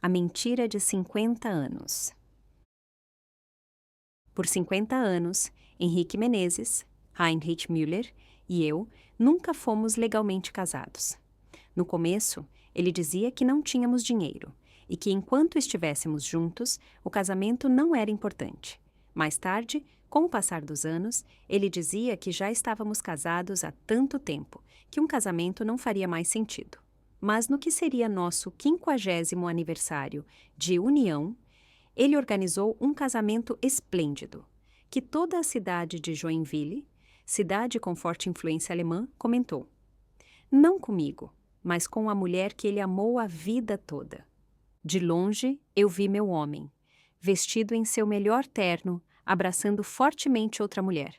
A mentira de 50 anos. Por 50 anos, Henrique Menezes, Heinrich Müller e eu nunca fomos legalmente casados. No começo, ele dizia que não tínhamos dinheiro e que enquanto estivéssemos juntos, o casamento não era importante. Mais tarde, com o passar dos anos, ele dizia que já estávamos casados há tanto tempo que um casamento não faria mais sentido. Mas no que seria nosso 50º aniversário de união, ele organizou um casamento esplêndido, que toda a cidade de Joinville, cidade com forte influência alemã, comentou. Não comigo, mas com a mulher que ele amou a vida toda. De longe, eu vi meu homem, vestido em seu melhor terno, abraçando fortemente outra mulher.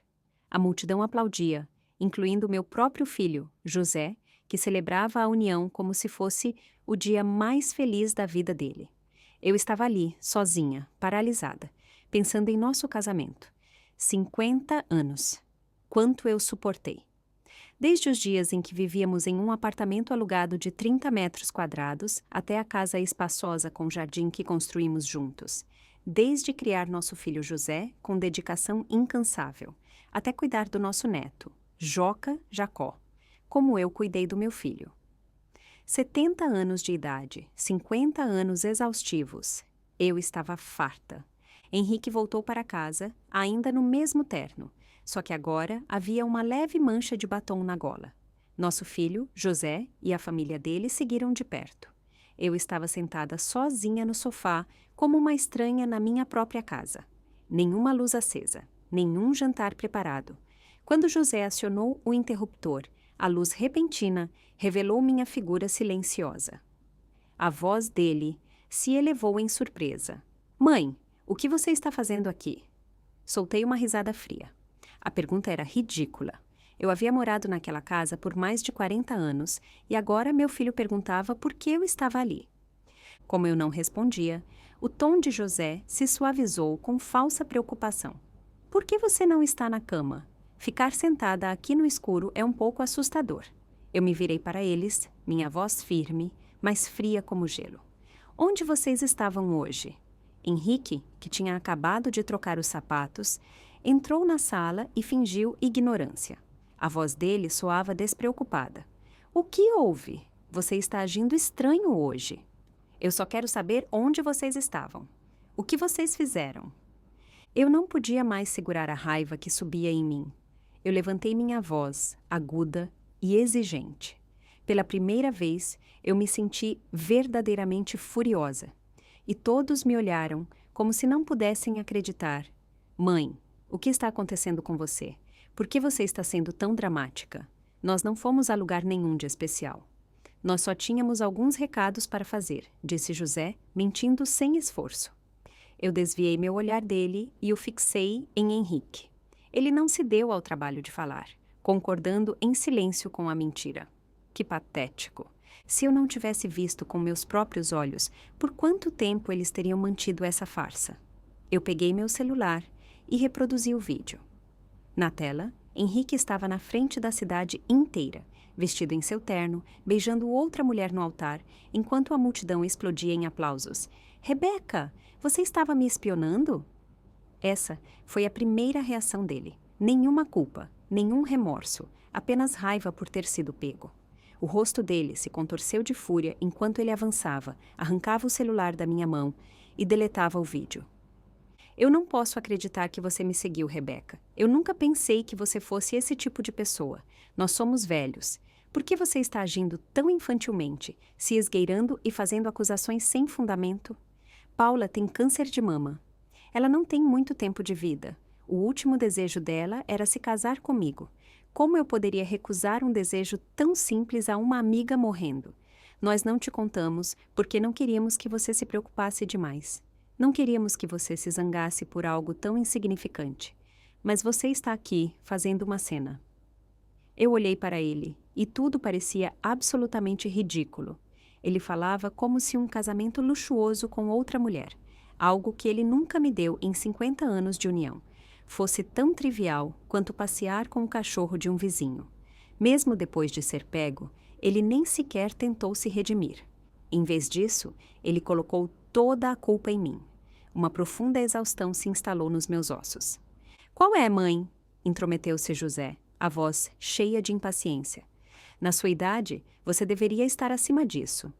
A multidão aplaudia, incluindo meu próprio filho, José, que celebrava a união como se fosse o dia mais feliz da vida dele. Eu estava ali, sozinha, paralisada, pensando em nosso casamento. 50 anos. Quanto eu suportei. Desde os dias em que vivíamos em um apartamento alugado de 30 metros quadrados até a casa espaçosa com jardim que construímos juntos. Desde criar nosso filho José com dedicação incansável, até cuidar do nosso neto, Joca Jacó, como eu cuidei do meu filho. 70 anos de idade, 50 anos exaustivos. Eu estava farta. Henrique voltou para casa, ainda no mesmo terno, só que agora havia uma leve mancha de batom na gola. Nosso filho, José, e a família dele seguiram de perto. Eu estava sentada sozinha no sofá, como uma estranha na minha própria casa. Nenhuma luz acesa, nenhum jantar preparado. Quando José acionou o interruptor, a luz repentina revelou minha figura silenciosa. A voz dele se elevou em surpresa. Mãe, o que você está fazendo aqui? Soltei uma risada fria. A pergunta era ridícula. Eu havia morado naquela casa por mais de 40 anos e agora meu filho perguntava por que eu estava ali. Como eu não respondia, o tom de José se suavizou com falsa preocupação. Por que você não está na cama? Ficar sentada aqui no escuro é um pouco assustador. Eu me virei para eles, minha voz firme, mas fria como gelo. Onde vocês estavam hoje? Henrique, que tinha acabado de trocar os sapatos, entrou na sala e fingiu ignorância. A voz dele soava despreocupada. O que houve? Você está agindo estranho hoje. Eu só quero saber onde vocês estavam. O que vocês fizeram? Eu não podia mais segurar a raiva que subia em mim. Eu levantei minha voz, aguda e exigente. Pela primeira vez, eu me senti verdadeiramente furiosa. E todos me olharam como se não pudessem acreditar. Mãe, o que está acontecendo com você? Por que você está sendo tão dramática? Nós não fomos a lugar nenhum de especial. Nós só tínhamos alguns recados para fazer, disse José, mentindo sem esforço. Eu desviei meu olhar dele e o fixei em Henrique. Ele não se deu ao trabalho de falar, concordando em silêncio com a mentira. Que patético! Se eu não tivesse visto com meus próprios olhos, por quanto tempo eles teriam mantido essa farsa? Eu peguei meu celular e reproduzi o vídeo. Na tela, Henrique estava na frente da cidade inteira, vestido em seu terno, beijando outra mulher no altar, enquanto a multidão explodia em aplausos. Rebeca, você estava me espionando? Essa foi a primeira reação dele. Nenhuma culpa, nenhum remorso, apenas raiva por ter sido pego. O rosto dele se contorceu de fúria enquanto ele avançava, arrancava o celular da minha mão e deletava o vídeo. Eu não posso acreditar que você me seguiu, Rebeca. Eu nunca pensei que você fosse esse tipo de pessoa. Nós somos velhos. Por que você está agindo tão infantilmente, se esgueirando e fazendo acusações sem fundamento? Paula tem câncer de mama. Ela não tem muito tempo de vida. O último desejo dela era se casar comigo. Como eu poderia recusar um desejo tão simples a uma amiga morrendo? Nós não te contamos porque não queríamos que você se preocupasse demais. Não queríamos que você se zangasse por algo tão insignificante. Mas você está aqui, fazendo uma cena. Eu olhei para ele, e tudo parecia absolutamente ridículo. Ele falava como se um casamento luxuoso com outra mulher, algo que ele nunca me deu em 50 anos de união, fosse tão trivial quanto passear com o cachorro de um vizinho. Mesmo depois de ser pego, ele nem sequer tentou se redimir. Em vez disso, ele colocou toda a culpa em mim. Uma profunda exaustão se instalou nos meus ossos. Qual é, mãe? Intrometeu-se José, a voz cheia de impaciência. Na sua idade, você deveria estar acima disso.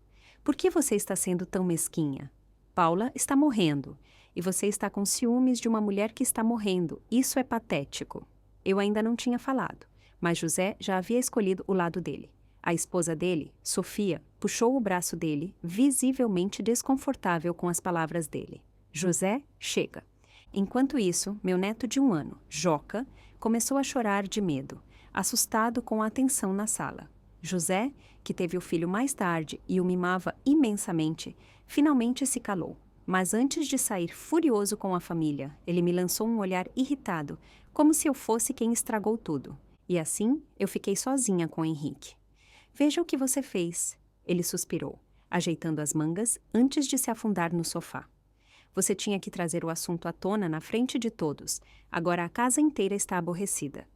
Por que você está sendo tão mesquinha? Paula está morrendo, e você está com ciúmes de uma mulher que está morrendo. Isso é patético. Eu ainda não tinha falado, mas José já havia escolhido o lado dele. A esposa dele, Sofia, puxou o braço dele, visivelmente desconfortável com as palavras dele. José, chega. Enquanto isso, meu neto de 1 ano, Joca, começou a chorar de medo, assustado com a atenção na sala. José, que teve o filho mais tarde e o mimava imensamente, finalmente se calou. Mas antes de sair furioso com a família, ele me lançou um olhar irritado, como se eu fosse quem estragou tudo. E assim, eu fiquei sozinha com Henrique. Veja o que você fez, ele suspirou, ajeitando as mangas antes de se afundar no sofá. Você tinha que trazer o assunto à tona na frente de todos. Agora a casa inteira está aborrecida.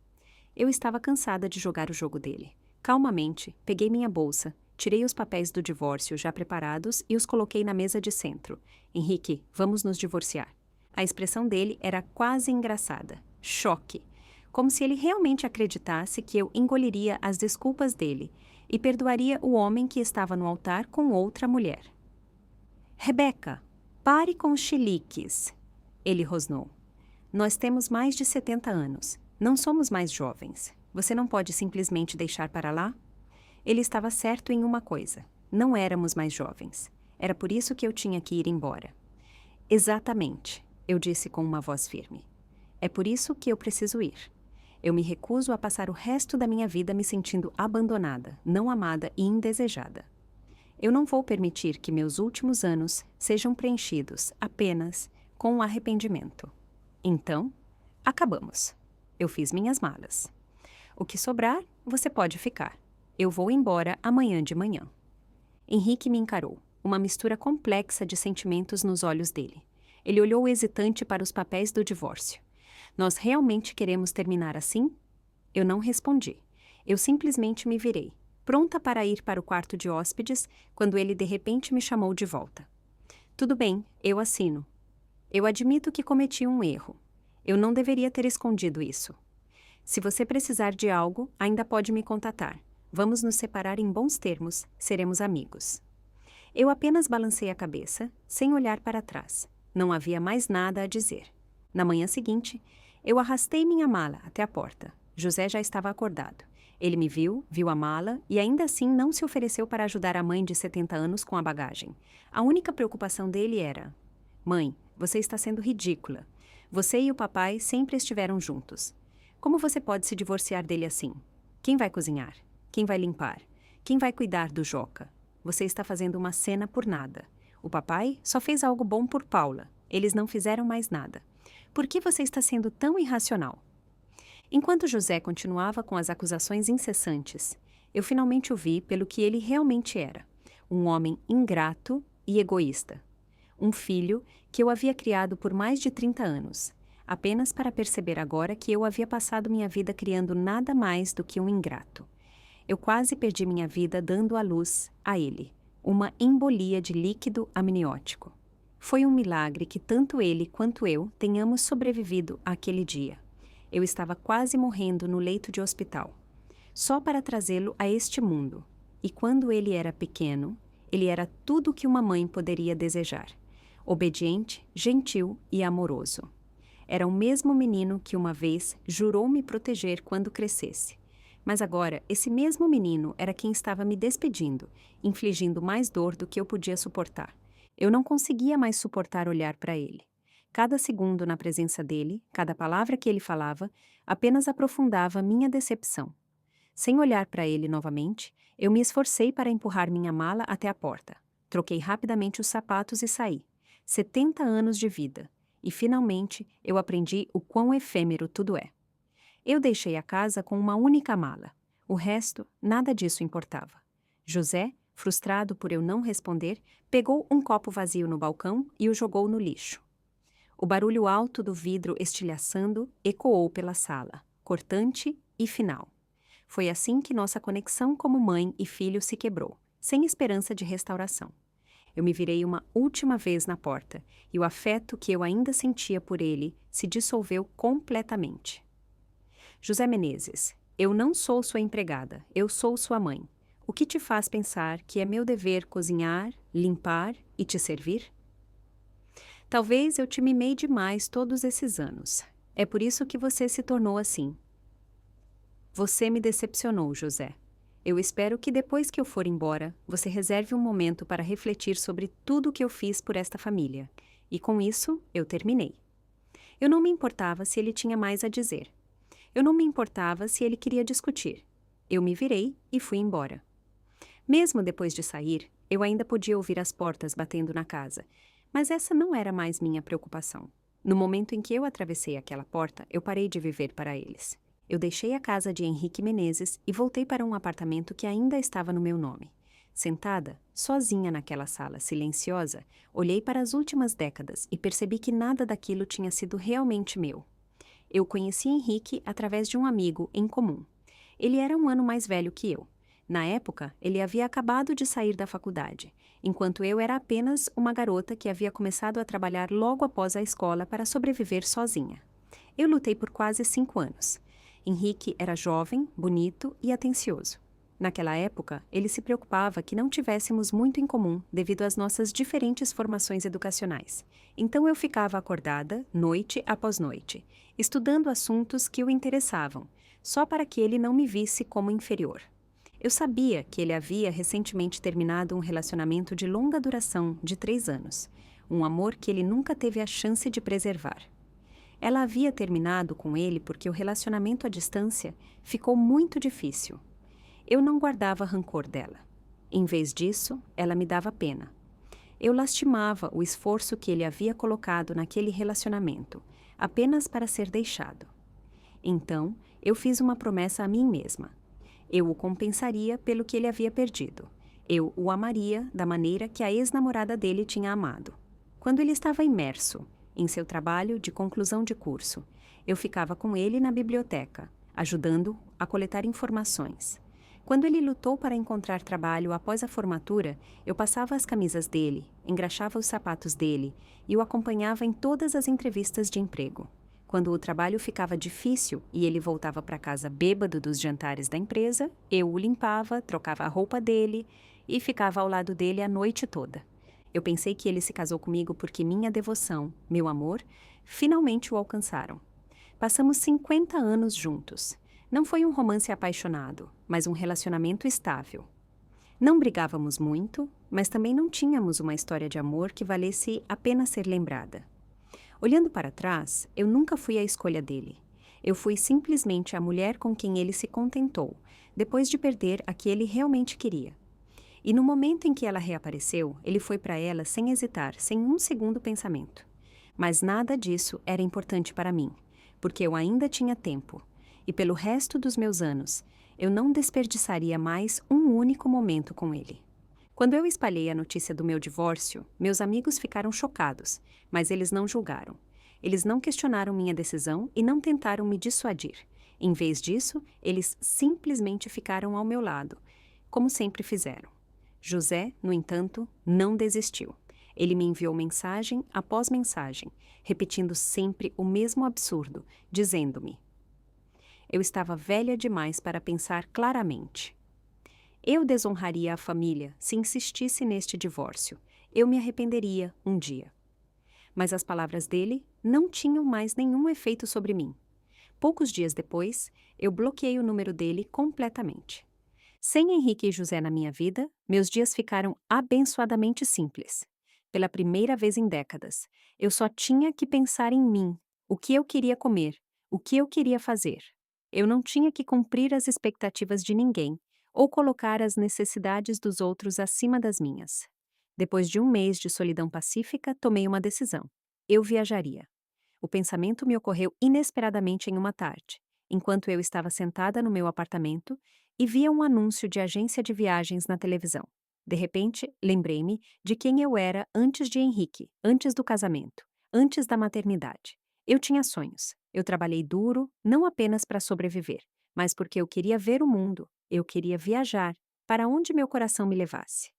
Eu estava cansada de jogar o jogo dele. Calmamente, peguei minha bolsa, tirei os papéis do divórcio já preparados e os coloquei na mesa de centro. Henrique, vamos nos divorciar. A expressão dele era quase engraçada. Choque. Como se ele realmente acreditasse que eu engoliria as desculpas dele e perdoaria o homem que estava no altar com outra mulher. Rebeca, pare com os chiliques, ele rosnou. Nós temos mais de 70 anos. Não somos mais jovens. Você não pode simplesmente deixar para lá? Ele estava certo em uma coisa. Não éramos mais jovens. Era por isso que eu tinha que ir embora. Exatamente, eu disse com uma voz firme. É por isso que eu preciso ir. Eu me recuso a passar o resto da minha vida me sentindo abandonada, não amada e indesejada. Eu não vou permitir que meus últimos anos sejam preenchidos apenas com o arrependimento. Então, acabamos. Eu fiz minhas malas. O que sobrar, você pode ficar. Eu vou embora amanhã de manhã. Henrique me encarou, uma mistura complexa de sentimentos nos olhos dele. Ele olhou hesitante para os papéis do divórcio. Nós realmente queremos terminar assim? Eu não respondi. Eu simplesmente me virei, pronta para ir para o quarto de hóspedes, quando ele de repente me chamou de volta. Tudo bem, eu assino. Eu admito que cometi um erro. Eu não deveria ter escondido isso. Se você precisar de algo, ainda pode me contatar. Vamos nos separar em bons termos, seremos amigos. Eu apenas balancei a cabeça, sem olhar para trás. Não havia mais nada a dizer. Na manhã seguinte, eu arrastei minha mala até a porta. José já estava acordado. Ele me viu, viu a mala e ainda assim não se ofereceu para ajudar a mãe de 70 anos com a bagagem. A única preocupação dele era: Mãe, você está sendo ridícula. Você e o papai sempre estiveram juntos. Como você pode se divorciar dele assim? Quem vai cozinhar? Quem vai limpar? Quem vai cuidar do Joca? Você está fazendo uma cena por nada. O papai só fez algo bom por Paula. Eles não fizeram mais nada. Por que você está sendo tão irracional? Enquanto José continuava com as acusações incessantes, eu finalmente o vi pelo que ele realmente era: um homem ingrato e egoísta. Um filho que eu havia criado por mais de 30 anos, apenas para perceber agora que eu havia passado minha vida criando nada mais do que um ingrato. Eu quase perdi minha vida dando à luz a ele, uma embolia de líquido amniótico. Foi um milagre que tanto ele quanto eu tenhamos sobrevivido àquele dia. Eu estava quase morrendo no leito de hospital, só para trazê-lo a este mundo. E quando ele era pequeno, ele era tudo o que uma mãe poderia desejar: obediente, gentil e amoroso. Era o mesmo menino que uma vez jurou me proteger quando crescesse. Mas agora, esse mesmo menino era quem estava me despedindo, infligindo mais dor do que eu podia suportar. Eu não conseguia mais suportar olhar para ele. Cada segundo na presença dele, cada palavra que ele falava, apenas aprofundava minha decepção. Sem olhar para ele novamente, eu me esforcei para empurrar minha mala até a porta. Troquei rapidamente os sapatos e saí. 70 anos de vida. E finalmente eu aprendi o quão efêmero tudo é. Eu deixei a casa com uma única mala. O resto, nada disso importava. José, frustrado por eu não responder, pegou um copo vazio no balcão e o jogou no lixo. O barulho alto do vidro estilhaçando ecoou pela sala, cortante e final. Foi assim que nossa conexão como mãe e filho se quebrou, sem esperança de restauração. Eu me virei uma última vez na porta, e o afeto que eu ainda sentia por ele se dissolveu completamente. José Menezes, eu não sou sua empregada, eu sou sua mãe. O que te faz pensar que é meu dever cozinhar, limpar e te servir? Talvez eu te mimei demais todos esses anos. É por isso que você se tornou assim. Você me decepcionou, José. Eu espero que depois que eu for embora, você reserve um momento para refletir sobre tudo o que eu fiz por esta família. E com isso, eu terminei. Eu não me importava se ele tinha mais a dizer. Eu não me importava se ele queria discutir. Eu me virei e fui embora. Mesmo depois de sair, eu ainda podia ouvir as portas batendo na casa, mas essa não era mais minha preocupação. No momento em que eu atravessei aquela porta, eu parei de viver para eles. Eu deixei a casa de Henrique Menezes e voltei para um apartamento que ainda estava no meu nome. Sentada, sozinha naquela sala silenciosa, olhei para as últimas décadas e percebi que nada daquilo tinha sido realmente meu. Eu conheci Henrique através de um amigo em comum. Ele era um ano mais velho que eu. Na época, ele havia acabado de sair da faculdade, enquanto eu era apenas uma garota que havia começado a trabalhar logo após a escola para sobreviver sozinha. Eu lutei por quase 5 anos. Henrique era jovem, bonito e atencioso. Naquela época, ele se preocupava que não tivéssemos muito em comum devido às nossas diferentes formações educacionais. Então eu ficava acordada, noite após noite, estudando assuntos que o interessavam, só para que ele não me visse como inferior. Eu sabia que ele havia recentemente terminado um relacionamento de longa duração de 3 anos, um amor que ele nunca teve a chance de preservar. Ela havia terminado com ele porque o relacionamento à distância ficou muito difícil. Eu não guardava rancor dela. Em vez disso, ela me dava pena. Eu lastimava o esforço que ele havia colocado naquele relacionamento, apenas para ser deixado. Então, eu fiz uma promessa a mim mesma. Eu o compensaria pelo que ele havia perdido. Eu o amaria da maneira que a ex-namorada dele tinha amado. Quando ele estava imerso em seu trabalho de conclusão de curso, eu ficava com ele na biblioteca, ajudando-o a coletar informações. Quando ele lutou para encontrar trabalho após a formatura, eu passava as camisas dele, engraxava os sapatos dele e o acompanhava em todas as entrevistas de emprego. Quando o trabalho ficava difícil e ele voltava para casa bêbado dos jantares da empresa, eu o limpava, trocava a roupa dele e ficava ao lado dele a noite toda. Eu pensei que ele se casou comigo porque minha devoção, meu amor, finalmente o alcançaram. Passamos 50 anos juntos. Não foi um romance apaixonado, mas um relacionamento estável. Não brigávamos muito, mas também não tínhamos uma história de amor que valesse a pena ser lembrada. Olhando para trás, eu nunca fui a escolha dele. Eu fui simplesmente a mulher com quem ele se contentou, depois de perder a que ele realmente queria. E no momento em que ela reapareceu, ele foi para ela sem hesitar, sem um segundo pensamento. Mas nada disso era importante para mim, porque eu ainda tinha tempo. E pelo resto dos meus anos, eu não desperdiçaria mais um único momento com ele. Quando eu espalhei a notícia do meu divórcio, meus amigos ficaram chocados, mas eles não julgaram. Eles não questionaram minha decisão e não tentaram me dissuadir. Em vez disso, eles simplesmente ficaram ao meu lado, como sempre fizeram. José, no entanto, não desistiu. Ele me enviou mensagem após mensagem, repetindo sempre o mesmo absurdo, dizendo-me: eu estava velha demais para pensar claramente. Eu desonraria a família se insistisse neste divórcio. Eu me arrependeria um dia. Mas as palavras dele não tinham mais nenhum efeito sobre mim. Poucos dias depois, eu bloqueei o número dele completamente. Sem Henrique e José na minha vida, meus dias ficaram abençoadamente simples. Pela primeira vez em décadas, eu só tinha que pensar em mim, o que eu queria comer, o que eu queria fazer. Eu não tinha que cumprir as expectativas de ninguém ou colocar as necessidades dos outros acima das minhas. Depois de um mês de solidão pacífica, tomei uma decisão. Eu viajaria. O pensamento me ocorreu inesperadamente em uma tarde, enquanto eu estava sentada no meu apartamento e via um anúncio de agência de viagens na televisão. De repente, lembrei-me de quem eu era antes de Henrique, antes do casamento, antes da maternidade. Eu tinha sonhos. Eu trabalhei duro, não apenas para sobreviver, mas porque eu queria ver o mundo, eu queria viajar, para onde meu coração me levasse.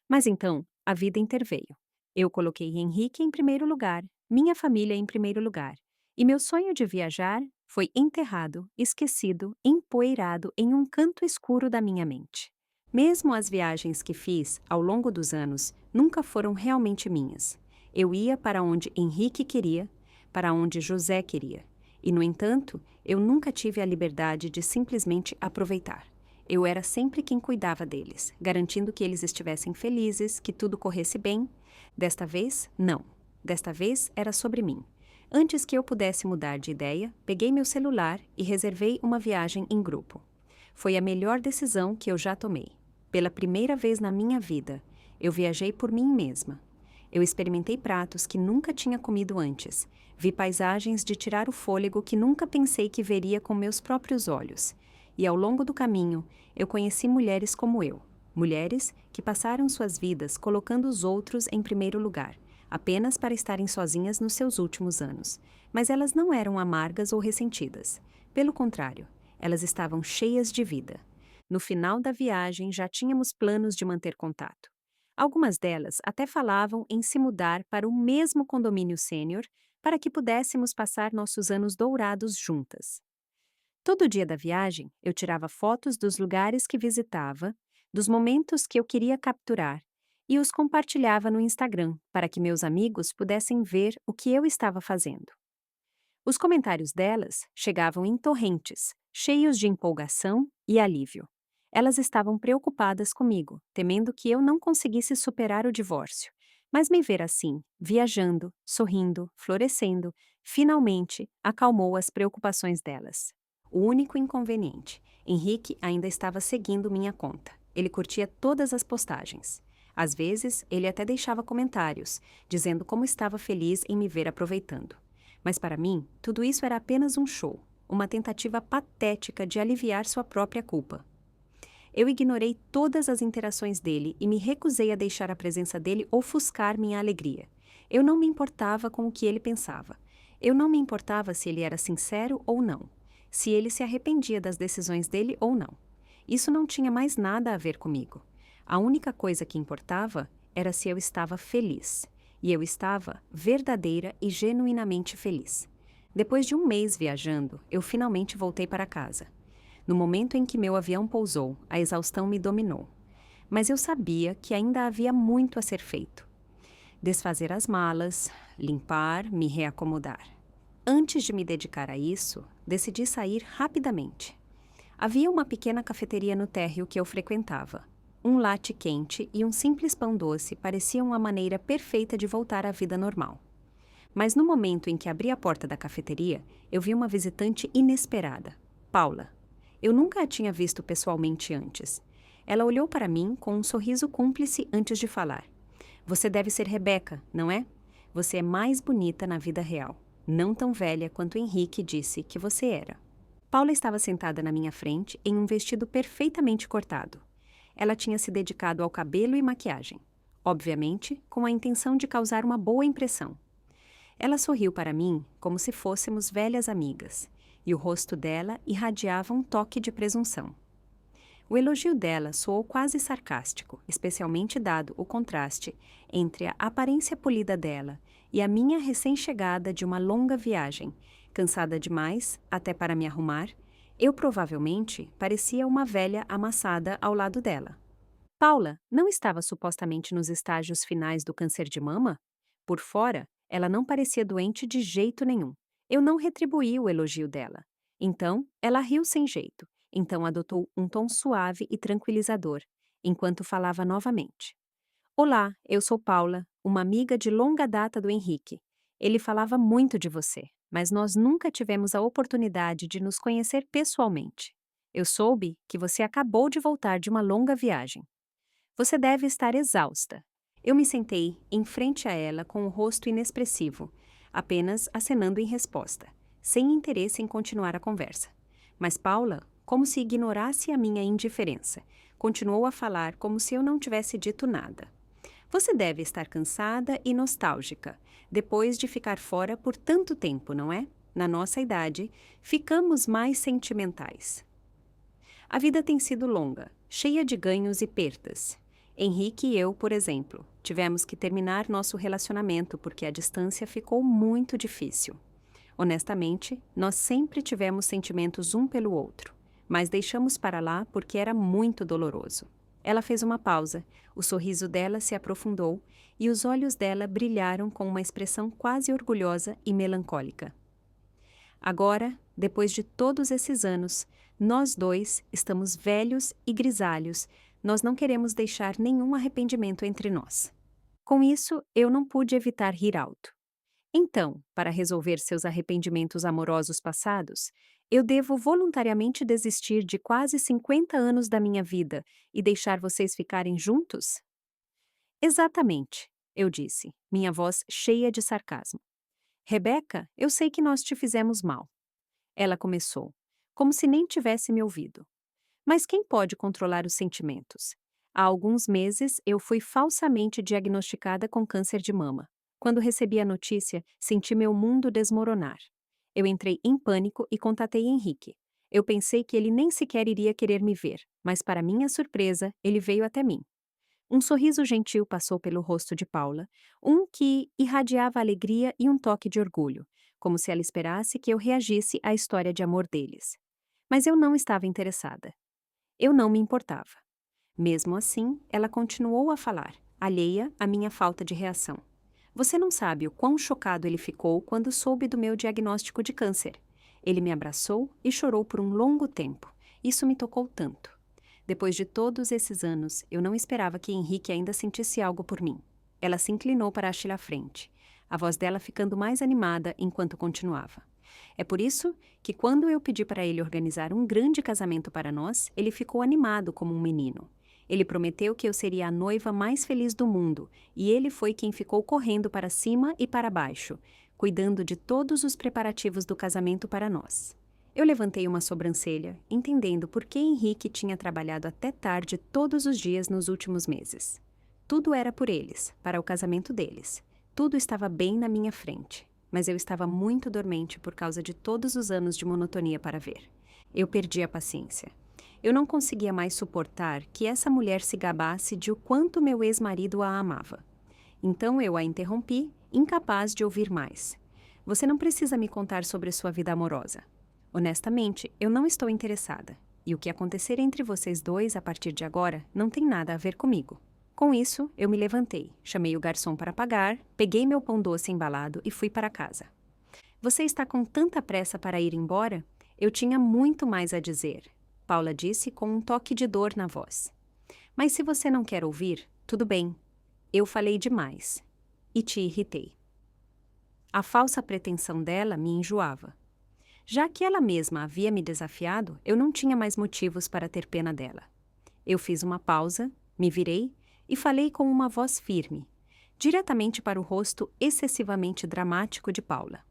Mas então, a vida interveio. Eu coloquei Henrique em primeiro lugar, minha família em primeiro lugar, e meu sonho de viajar foi enterrado, esquecido, empoeirado em um canto escuro da minha mente. Mesmo as viagens que fiz ao longo dos anos nunca foram realmente minhas. Eu ia para onde Henrique queria, para onde José queria. E, no entanto, eu nunca tive a liberdade de simplesmente aproveitar. Eu era sempre quem cuidava deles, garantindo que eles estivessem felizes, que tudo corresse bem. Desta vez, não. Desta vez era sobre mim. Antes que eu pudesse mudar de ideia, peguei meu celular e reservei uma viagem em grupo. Foi a melhor decisão que eu já tomei. Pela primeira vez na minha vida, eu viajei por mim mesma. Eu experimentei pratos que nunca tinha comido antes. Vi paisagens de tirar o fôlego que nunca pensei que veria com meus próprios olhos. E ao longo do caminho, eu conheci mulheres como eu. Mulheres que passaram suas vidas colocando os outros em primeiro lugar, apenas para estarem sozinhas nos seus últimos anos. Mas elas não eram amargas ou ressentidas. Pelo contrário, elas estavam cheias de vida. No final da viagem, já tínhamos planos de manter contato. Algumas delas até falavam em se mudar para o mesmo condomínio sênior para que pudéssemos passar nossos anos dourados juntas. Todo dia da viagem, eu tirava fotos dos lugares que visitava, dos momentos que eu queria capturar, e os compartilhava no Instagram para que meus amigos pudessem ver o que eu estava fazendo. Os comentários delas chegavam em torrentes, cheios de empolgação e alívio. Elas estavam preocupadas comigo, temendo que eu não conseguisse superar o divórcio. Mas me ver assim, viajando, sorrindo, florescendo, finalmente acalmou as preocupações delas. O único inconveniente: Henrique ainda estava seguindo minha conta. Ele curtia todas as postagens. Às vezes, ele até deixava comentários, dizendo como estava feliz em me ver aproveitando. Mas para mim, tudo isso era apenas um show, uma tentativa patética de aliviar sua própria culpa. Eu ignorei todas as interações dele e me recusei a deixar a presença dele ofuscar minha alegria. Eu não me importava com o que ele pensava. Eu não me importava se ele era sincero ou não, se ele se arrependia das decisões dele ou não. Isso não tinha mais nada a ver comigo. A única coisa que importava era se eu estava feliz. E eu estava verdadeira e genuinamente feliz. Depois de um mês viajando, eu finalmente voltei para casa. No momento em que meu avião pousou, a exaustão me dominou. Mas eu sabia que ainda havia muito a ser feito. Desfazer as malas, limpar, me reacomodar. Antes de me dedicar a isso, decidi sair rapidamente. Havia uma pequena cafeteria no térreo que eu frequentava. Um latte quente e um simples pão doce pareciam a maneira perfeita de voltar à vida normal. Mas no momento em que abri a porta da cafeteria, eu vi uma visitante inesperada, Paula. Eu nunca a tinha visto pessoalmente antes. Ela olhou para mim com um sorriso cúmplice antes de falar. Você deve ser Rebeca, não é? Você é mais bonita na vida real. Não tão velha quanto Henrique disse que você era. Paula estava sentada na minha frente em um vestido perfeitamente cortado. Ela tinha se dedicado ao cabelo e maquiagem, obviamente com a intenção de causar uma boa impressão. Ela sorriu para mim como se fôssemos velhas amigas, e o rosto dela irradiava um toque de presunção. O elogio dela soou quase sarcástico, especialmente dado o contraste entre a aparência polida dela e a minha recém-chegada de uma longa viagem, cansada demais até para me arrumar. Eu provavelmente parecia uma velha amassada ao lado dela. Paula não estava supostamente nos estágios finais do câncer de mama? Por fora, ela não parecia doente de jeito nenhum. Eu não retribuí o elogio dela. Então, ela riu sem jeito. Então adotou um tom suave e tranquilizador, enquanto falava novamente. Olá, eu sou Paula, uma amiga de longa data do Henrique. Ele falava muito de você, mas nós nunca tivemos a oportunidade de nos conhecer pessoalmente. Eu soube que você acabou de voltar de uma longa viagem. Você deve estar exausta. Eu me sentei em frente a ela com o rosto inexpressivo, apenas acenando em resposta, sem interesse em continuar a conversa. Mas Paula, como se ignorasse a minha indiferença, continuou a falar como se eu não tivesse dito nada. Você deve estar cansada e nostálgica, depois de ficar fora por tanto tempo, não é? Na nossa idade, ficamos mais sentimentais. A vida tem sido longa, cheia de ganhos e perdas. Henrique e eu, por exemplo, tivemos que terminar nosso relacionamento porque a distância ficou muito difícil. Honestamente, nós sempre tivemos sentimentos um pelo outro, mas deixamos para lá porque era muito doloroso. Ela fez uma pausa, o sorriso dela se aprofundou e os olhos dela brilharam com uma expressão quase orgulhosa e melancólica. Agora, depois de todos esses anos, nós dois estamos velhos e grisalhos, nós não queremos deixar nenhum arrependimento entre nós. Com isso, eu não pude evitar rir alto. Então, para resolver seus arrependimentos amorosos passados, eu devo voluntariamente desistir de quase 50 anos da minha vida e deixar vocês ficarem juntos? Exatamente, eu disse, minha voz cheia de sarcasmo. Rebeca, eu sei que nós te fizemos mal. Ela começou, como se nem tivesse me ouvido. Mas quem pode controlar os sentimentos? Há alguns meses eu fui falsamente diagnosticada com câncer de mama. Quando recebi a notícia, senti meu mundo desmoronar. Eu entrei em pânico e contatei Henrique. Eu pensei que ele nem sequer iria querer me ver, mas para minha surpresa, ele veio até mim. Um sorriso gentil passou pelo rosto de Paula, um que irradiava alegria e um toque de orgulho, como se ela esperasse que eu reagisse à história de amor deles. Mas eu não estava interessada. Eu não me importava. Mesmo assim, ela continuou a falar, alheia à minha falta de reação. Você não sabe o quão chocado ele ficou quando soube do meu diagnóstico de câncer. Ele me abraçou e chorou por um longo tempo. Isso me tocou tanto. Depois de todos esses anos, eu não esperava que Henrique ainda sentisse algo por mim. Ela se inclinou para a frente, a voz dela ficando mais animada enquanto continuava. É por isso que quando eu pedi para ele organizar um grande casamento para nós, ele ficou animado como um menino. Ele prometeu que eu seria a noiva mais feliz do mundo, e ele foi quem ficou correndo para cima e para baixo, cuidando de todos os preparativos do casamento para nós. Eu levantei uma sobrancelha, entendendo por que Henrique tinha trabalhado até tarde todos os dias nos últimos meses. Tudo era por eles, para o casamento deles. Tudo estava bem na minha frente, mas eu estava muito dormente por causa de todos os anos de monotonia para ver. Eu perdi a paciência. Eu não conseguia mais suportar que essa mulher se gabasse de o quanto meu ex-marido a amava. Então eu a interrompi, incapaz de ouvir mais. Você não precisa me contar sobre sua vida amorosa. Honestamente, eu não estou interessada. E o que acontecer entre vocês dois a partir de agora não tem nada a ver comigo. Com isso, eu me levantei, chamei o garçom para pagar, peguei meu pão doce embalado e fui para casa. Você está com tanta pressa para ir embora? Eu tinha muito mais a dizer, Paula disse com um toque de dor na voz. Mas se você não quer ouvir, tudo bem. Eu falei demais. E te irritei. A falsa pretensão dela me enjoava. Já que ela mesma havia me desafiado, eu não tinha mais motivos para ter pena dela. Eu fiz uma pausa, me virei e falei com uma voz firme, diretamente para o rosto excessivamente dramático de Paula.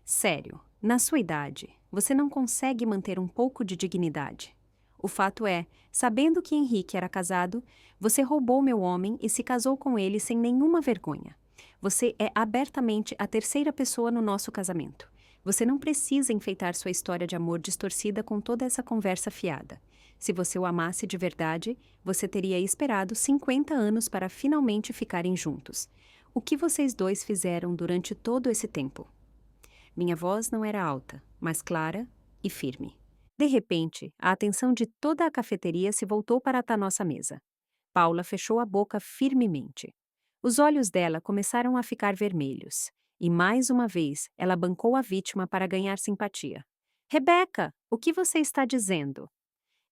Sério, na sua idade, você não consegue manter um pouco de dignidade. O fato é, sabendo que Henrique era casado, você roubou meu homem e se casou com ele sem nenhuma vergonha. Você é abertamente a terceira pessoa no nosso casamento. Você não precisa enfeitar sua história de amor distorcida com toda essa conversa fiada. Se você o amasse de verdade, você teria esperado 50 anos para finalmente ficarem juntos. O que vocês dois fizeram durante todo esse tempo? Minha voz não era alta, mas clara e firme. De repente, a atenção de toda a cafeteria se voltou para a nossa mesa. Paula fechou a boca firmemente. Os olhos dela começaram a ficar vermelhos. E mais uma vez, ela bancou a vítima para ganhar simpatia. Rebeca, o que você está dizendo?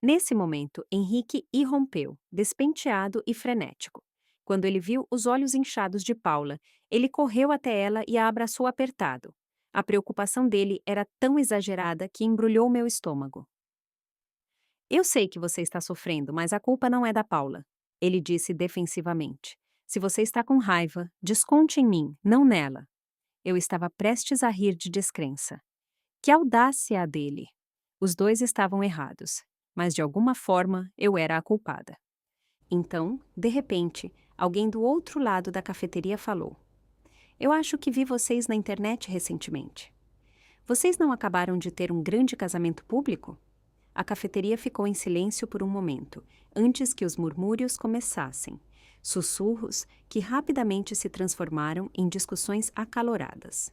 Nesse momento, Henrique irrompeu, despenteado e frenético. Quando ele viu os olhos inchados de Paula, ele correu até ela e a abraçou apertado. A preocupação dele era tão exagerada que embrulhou meu estômago. Eu sei que você está sofrendo, mas a culpa não é da Paula, ele disse defensivamente. Se você está com raiva, desconte em mim, não nela. Eu estava prestes a rir de descrença. Que audácia a dele! Os dois estavam errados, mas de alguma forma eu era a culpada. Então, de repente, alguém do outro lado da cafeteria falou. Eu acho que vi vocês na internet recentemente. Vocês não acabaram de ter um grande casamento público? A cafeteria ficou em silêncio por um momento, antes que os murmúrios começassem. Sussurros que rapidamente se transformaram em discussões acaloradas.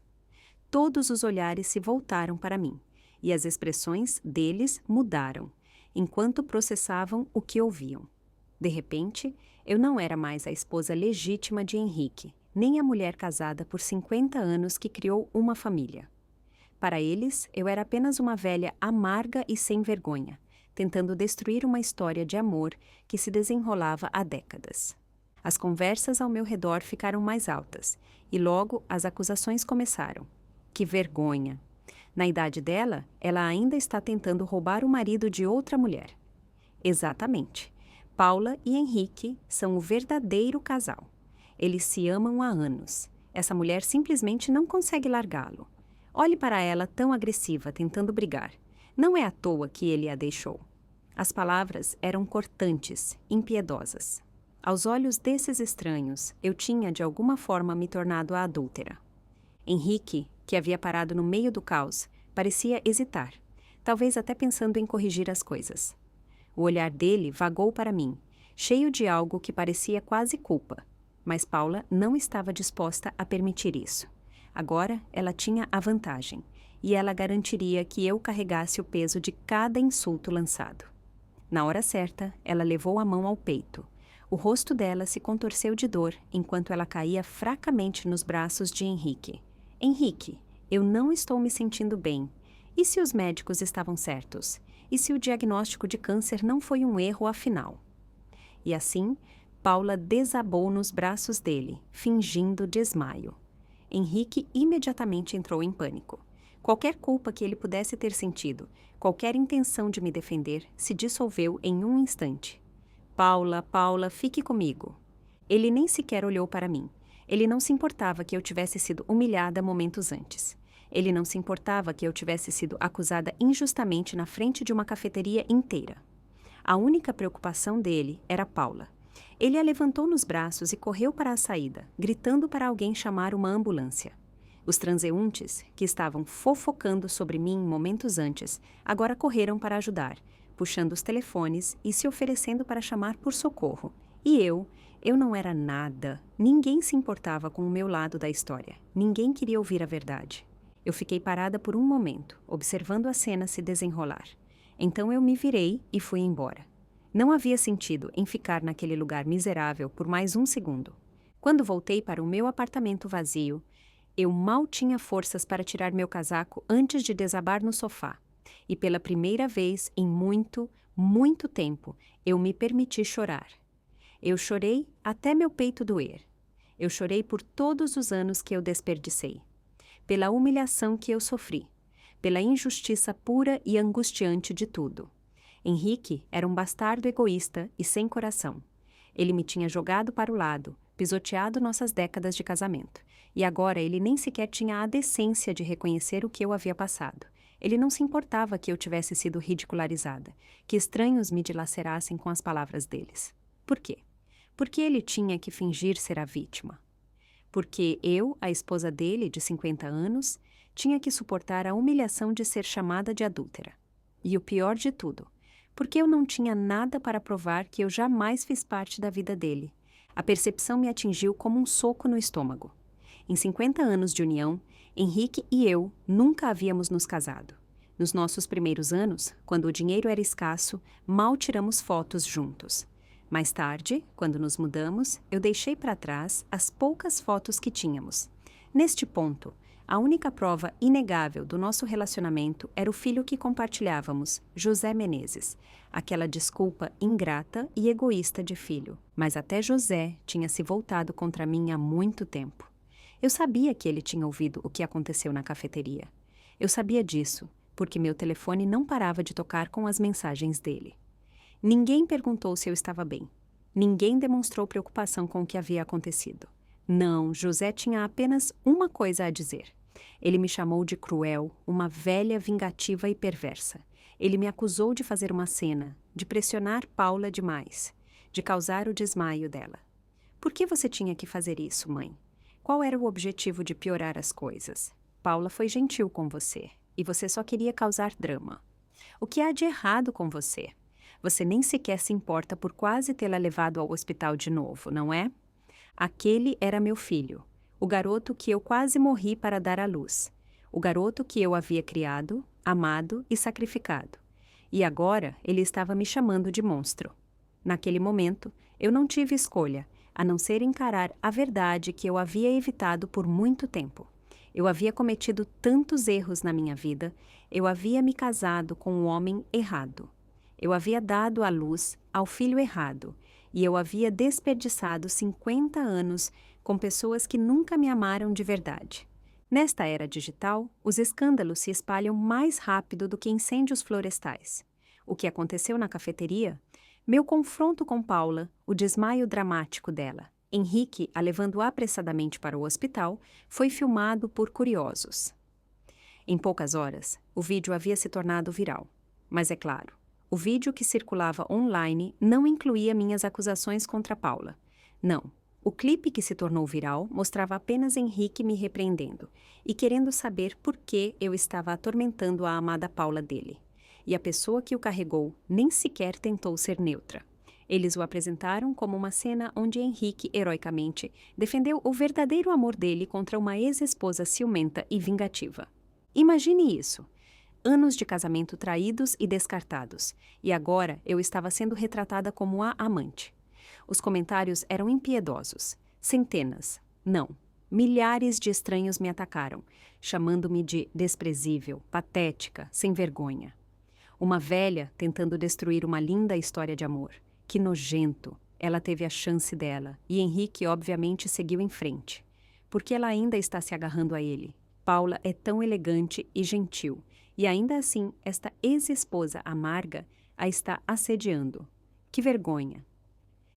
Todos os olhares se voltaram para mim, e as expressões deles mudaram, enquanto processavam o que ouviam. De repente, eu não era mais a esposa legítima de Henrique, nem a mulher casada por 50 anos que criou uma família. Para eles, eu era apenas uma velha amarga e sem vergonha, tentando destruir uma história de amor que se desenrolava há décadas. As conversas ao meu redor ficaram mais altas, e logo as acusações começaram. Que vergonha! Na idade dela, ela ainda está tentando roubar o marido de outra mulher. Exatamente. Paula e Henrique são o verdadeiro casal. Eles se amam há anos. Essa mulher simplesmente não consegue largá-lo. Olhe para ela tão agressiva, tentando brigar. Não é à toa que ele a deixou. As palavras eram cortantes, impiedosas. Aos olhos desses estranhos, eu tinha de alguma forma me tornado a adúltera. Henrique, que havia parado no meio do caos, parecia hesitar, talvez até pensando em corrigir as coisas. O olhar dele vagou para mim, cheio de algo que parecia quase culpa, mas Paula não estava disposta a permitir isso. Agora ela tinha a vantagem, e ela garantiria que eu carregasse o peso de cada insulto lançado. Na hora certa, ela levou a mão ao peito. O rosto dela se contorceu de dor enquanto ela caía fracamente nos braços de Henrique. Henrique, eu não estou me sentindo bem. E se os médicos estavam certos? E se o diagnóstico de câncer não foi um erro afinal? E assim, Paula desabou nos braços dele, fingindo desmaio. Henrique imediatamente entrou em pânico. Qualquer culpa que ele pudesse ter sentido, qualquer intenção de me defender, se dissolveu em um instante. Paula, Paula, fique comigo. Ele nem sequer olhou para mim. Ele não se importava que eu tivesse sido humilhada momentos antes. Ele não se importava que eu tivesse sido acusada injustamente na frente de uma cafeteria inteira. A única preocupação dele era Paula. Ele a levantou nos braços e correu para a saída, gritando para alguém chamar uma ambulância. Os transeuntes, que estavam fofocando sobre mim momentos antes, agora correram para ajudar, puxando os telefones e se oferecendo para chamar por socorro. E eu não era nada. Ninguém se importava com o meu lado da história. Ninguém queria ouvir a verdade. Eu fiquei parada por um momento, observando a cena se desenrolar. Então eu me virei e fui embora. Não havia sentido em ficar naquele lugar miserável por mais um segundo. Quando voltei para o meu apartamento vazio, eu mal tinha forças para tirar meu casaco antes de desabar no sofá. E pela primeira vez em muito, muito tempo, eu me permiti chorar. Eu chorei até meu peito doer. Eu chorei por todos os anos que eu desperdicei. Pela humilhação que eu sofri. Pela injustiça pura e angustiante de tudo. Henrique era um bastardo egoísta e sem coração. Ele me tinha jogado para o lado, pisoteado nossas décadas de casamento. E agora ele nem sequer tinha a decência de reconhecer o que eu havia passado. Ele não se importava que eu tivesse sido ridicularizada, que estranhos me dilacerassem com as palavras deles. Por quê? Porque ele tinha que fingir ser a vítima. Porque eu, a esposa dele, de 50 anos, tinha que suportar a humilhação de ser chamada de adúltera. E o pior de tudo, porque eu não tinha nada para provar que eu jamais fiz parte da vida dele. A percepção me atingiu como um soco no estômago. Em 50 anos de união, Henrique e eu nunca havíamos nos casado. Nos nossos primeiros anos, quando o dinheiro era escasso, mal tiramos fotos juntos. Mais tarde, quando nos mudamos, eu deixei para trás as poucas fotos que tínhamos. Neste ponto, a única prova inegável do nosso relacionamento era o filho que compartilhávamos, José Menezes, aquela desculpa ingrata e egoísta de filho. Mas até José tinha se voltado contra mim há muito tempo. Eu sabia que ele tinha ouvido o que aconteceu na cafeteria. Eu sabia disso, porque meu telefone não parava de tocar com as mensagens dele. Ninguém perguntou se eu estava bem. Ninguém demonstrou preocupação com o que havia acontecido. Não, José tinha apenas uma coisa a dizer. Ele me chamou de cruel, uma velha vingativa e perversa. Ele me acusou de fazer uma cena, de pressionar Paula demais, de causar o desmaio dela. Por que você tinha que fazer isso, mãe? Qual era o objetivo de piorar as coisas? Paula foi gentil com você, e você só queria causar drama. O que há de errado com você? Você nem sequer se importa por quase tê-la levado ao hospital de novo, não é? Aquele era meu filho, o garoto que eu quase morri para dar à luz, o garoto que eu havia criado, amado e sacrificado. E agora ele estava me chamando de monstro. Naquele momento, eu não tive escolha, a não ser encarar a verdade que eu havia evitado por muito tempo. Eu havia cometido tantos erros na minha vida, eu havia me casado com um homem errado. Eu havia dado à luz ao filho errado, e eu havia desperdiçado 50 anos com pessoas que nunca me amaram de verdade. Nesta era digital, os escândalos se espalham mais rápido do que incêndios florestais. O que aconteceu na cafeteria? Meu confronto com Paula, o desmaio dramático dela, Henrique a levando apressadamente para o hospital, foi filmado por curiosos. Em poucas horas, o vídeo havia se tornado viral. Mas é claro, o vídeo que circulava online não incluía minhas acusações contra Paula. Não, o clipe que se tornou viral mostrava apenas Henrique me repreendendo e querendo saber por que eu estava atormentando a amada Paula dele. E a pessoa que o carregou nem sequer tentou ser neutra. Eles o apresentaram como uma cena onde Henrique, heroicamente, defendeu o verdadeiro amor dele contra uma ex-esposa ciumenta e vingativa. Imagine isso. Anos de casamento traídos e descartados, e agora eu estava sendo retratada como a amante. Os comentários eram impiedosos. Centenas, não, milhares de estranhos me atacaram, chamando-me de desprezível, patética, sem vergonha. Uma velha tentando destruir uma linda história de amor. Que nojento! Ela teve a chance dela, e Henrique obviamente seguiu em frente. Porque ela ainda está se agarrando a ele. Paula é tão elegante e gentil, e ainda assim esta ex-esposa amarga a está assediando. Que vergonha!